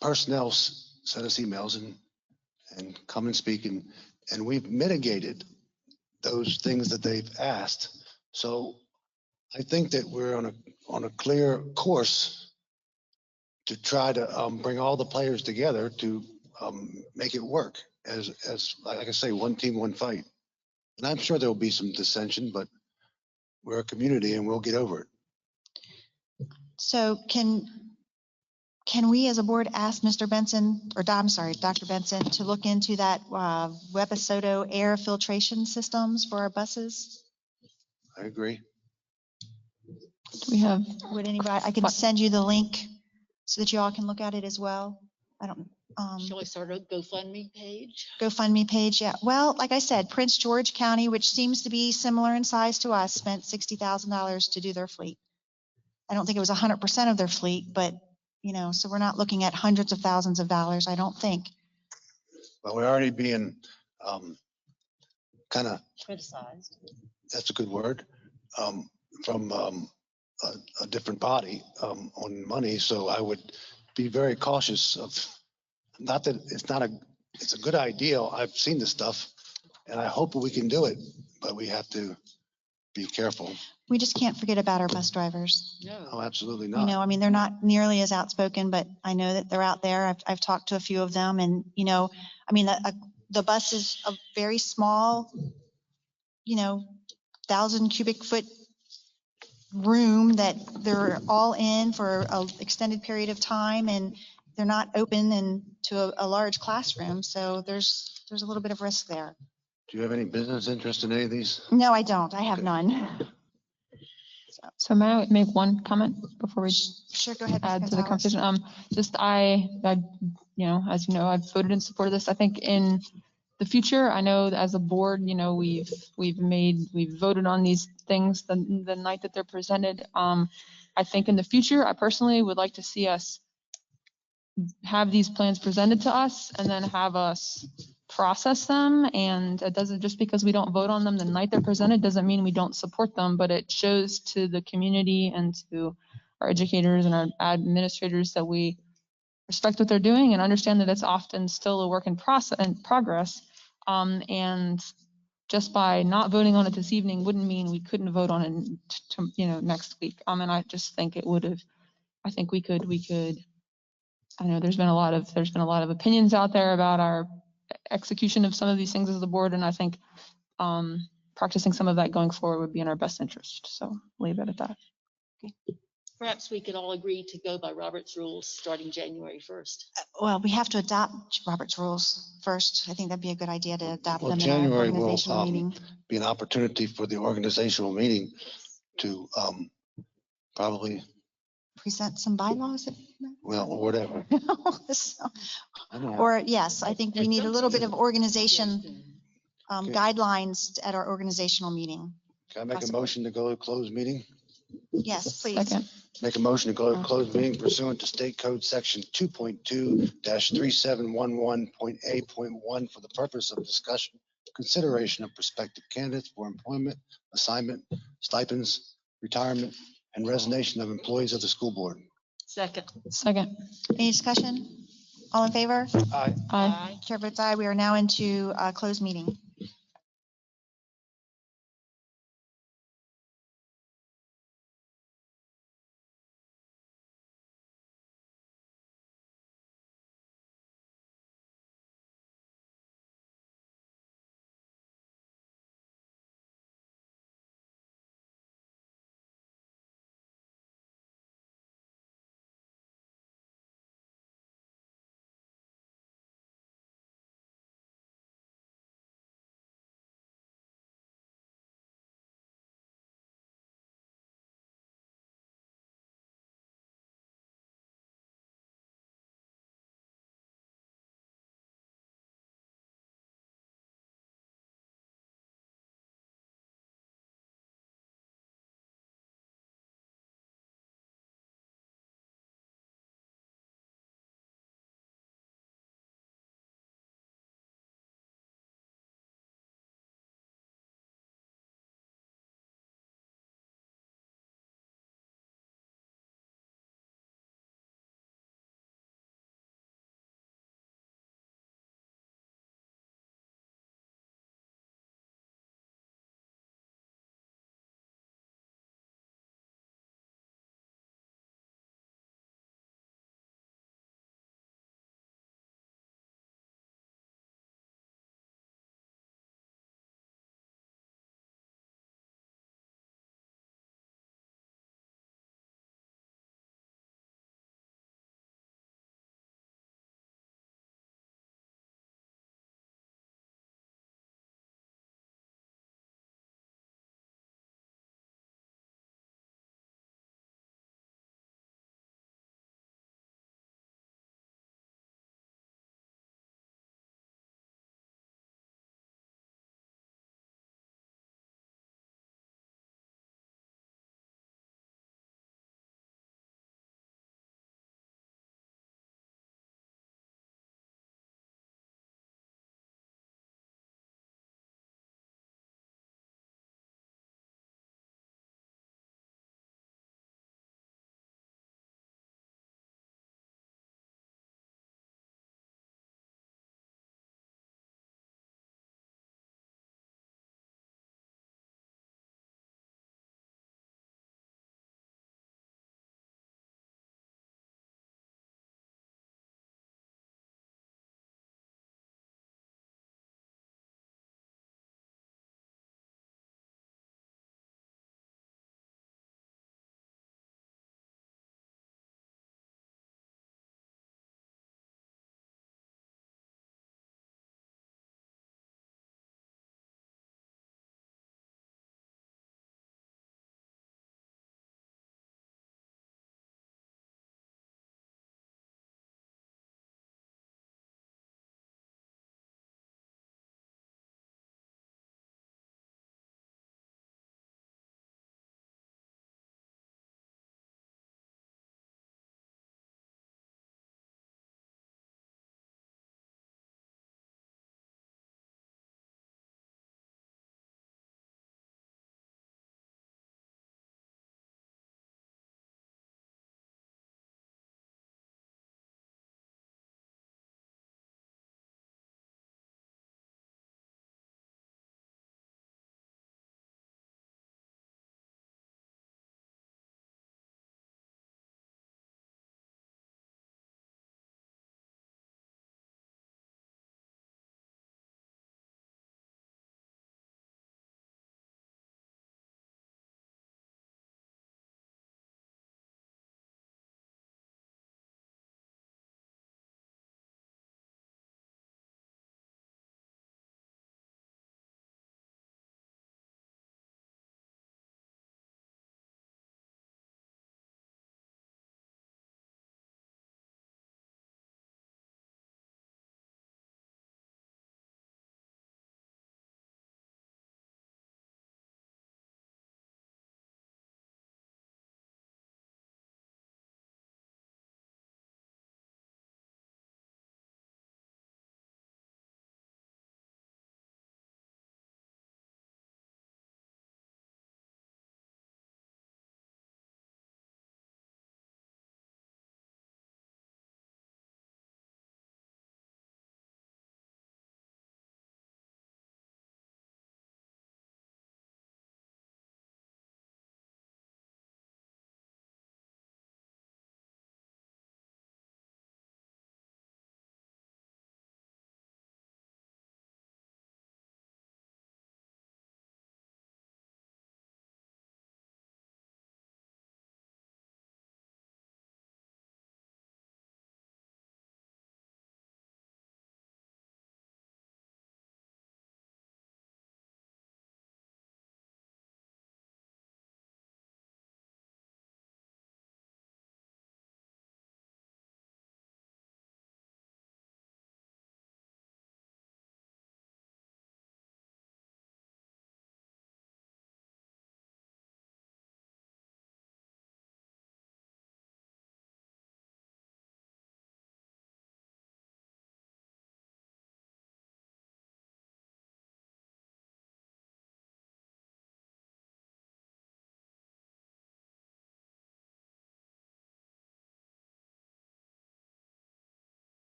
personnel send us emails and come and speak, and we've mitigated those things that they've asked. So I think that we're on a clear course to try to bring all the players together to make it work as like I say, one team, one fight. And I'm sure there'll be some dissension, but we're a community and we'll get over it. So can we as a board ask Mr. Benson, or I'm sorry, Dr. Benson, to look into that Webasoto air filtration systems for our buses? I agree. We have, Would anybody, I can send you the link so that you all can look at it as well. I don't, Shall I start a GoFundMe page? GoFundMe page, yeah. Well, like I said, Prince George County, which seems to be similar in size to us, spent $60,000 to do their fleet. I don't think it was 100% of their fleet, but, so we're not looking at hundreds of thousands of dollars, I don't think. Well, we're already being kind of, Criticized. that's a good word, from a different body on money. So I would be very cautious of, not that it's a good idea. I've seen this stuff and I hope we can do it, but we have to be careful. We just can't forget about our bus drivers. No. Oh, absolutely not. I mean, they're not nearly as outspoken, but I know that they're out there. I've talked to a few of them and, I mean, the bus is a very small, 1,000 cubic foot room that they're all in for an extended period of time, and they're not open and to a large classroom. So there's a little bit of risk there. Do you have any business interest in any of these? No, I don't. I have Okay. none. so may I make one comment before we Sure, go ahead, Ms. add to the Gonzalez. conversation? Just as you know, I've voted in support of this. I think in the future, I know that as a board, we've voted on these things the night that they're presented. I think in the future, I personally would like to see us have these plans presented to us and then have us process them. And it doesn't, just because we don't vote on them the night they're presented doesn't mean we don't support them, but it shows to the community and to our educators and our administrators that we respect what they're doing and understand that it's often still a work in progress. And just by not voting on it this evening wouldn't mean we couldn't vote on it next week. And I just think it would have, I think we could, I know there's been a lot of opinions out there about our execution of some of these things as the board. And I think practicing some of that going forward would be in our best interest. So leave it at that. Perhaps we could all agree to go by Robert's rules starting January 1st. Well, we have to adopt Robert's rules first. I think that'd be a good idea to adopt Well, them in our January will organizational meeting. be an opportunity for the organizational meeting to probably, Present some bylaws. well, or whatever. So, I don't know. or yes, I think we need a little bit of organization Okay. guidelines at our organizational meeting. Can I make a motion to go to closed meeting? Yes, please. Second. Make a motion to go to closed meeting pursuant to State Code Section 2.2-3711.A.1 for the purpose of discussion, consideration of prospective candidates for employment, assignment, stipends, retirement, and resignation of employees of the school board. Second. Any discussion? All in favor? Aye. Aye. Chair votes aye. We are now into closed meeting.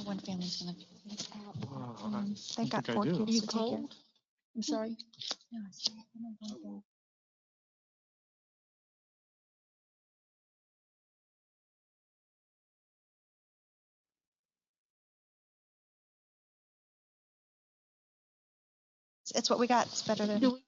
one family's gonna. I They've got think I 4 do. kids to take care of. I'm sorry. It's what we got. It's better than. Do we-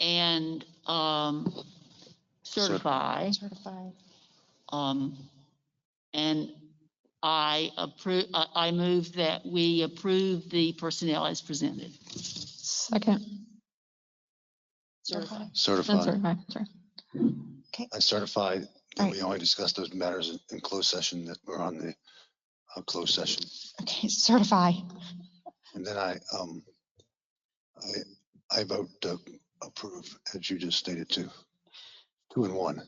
And certify. Certified. And I approve, I move that we approve the personnel as presented. Second. Certified. Certified. Certified, sorry. I certify that Alright. we only discuss those matters in closed session that were on the closed session. Okay, certify. And then I vote to approve, as you just stated, too. 2 and 1.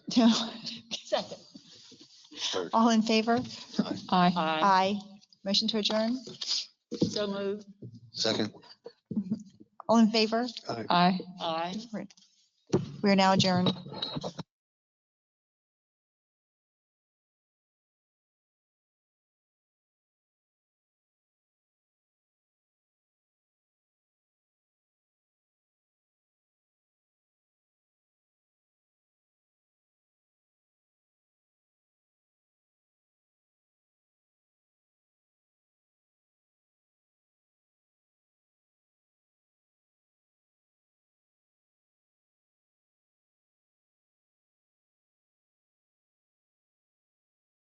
Second. Third. All in favor? Aye. Aye. Motion to adjourn? So moved. Second. All in favor? Aye. Aye. Aye. We are now adjourned.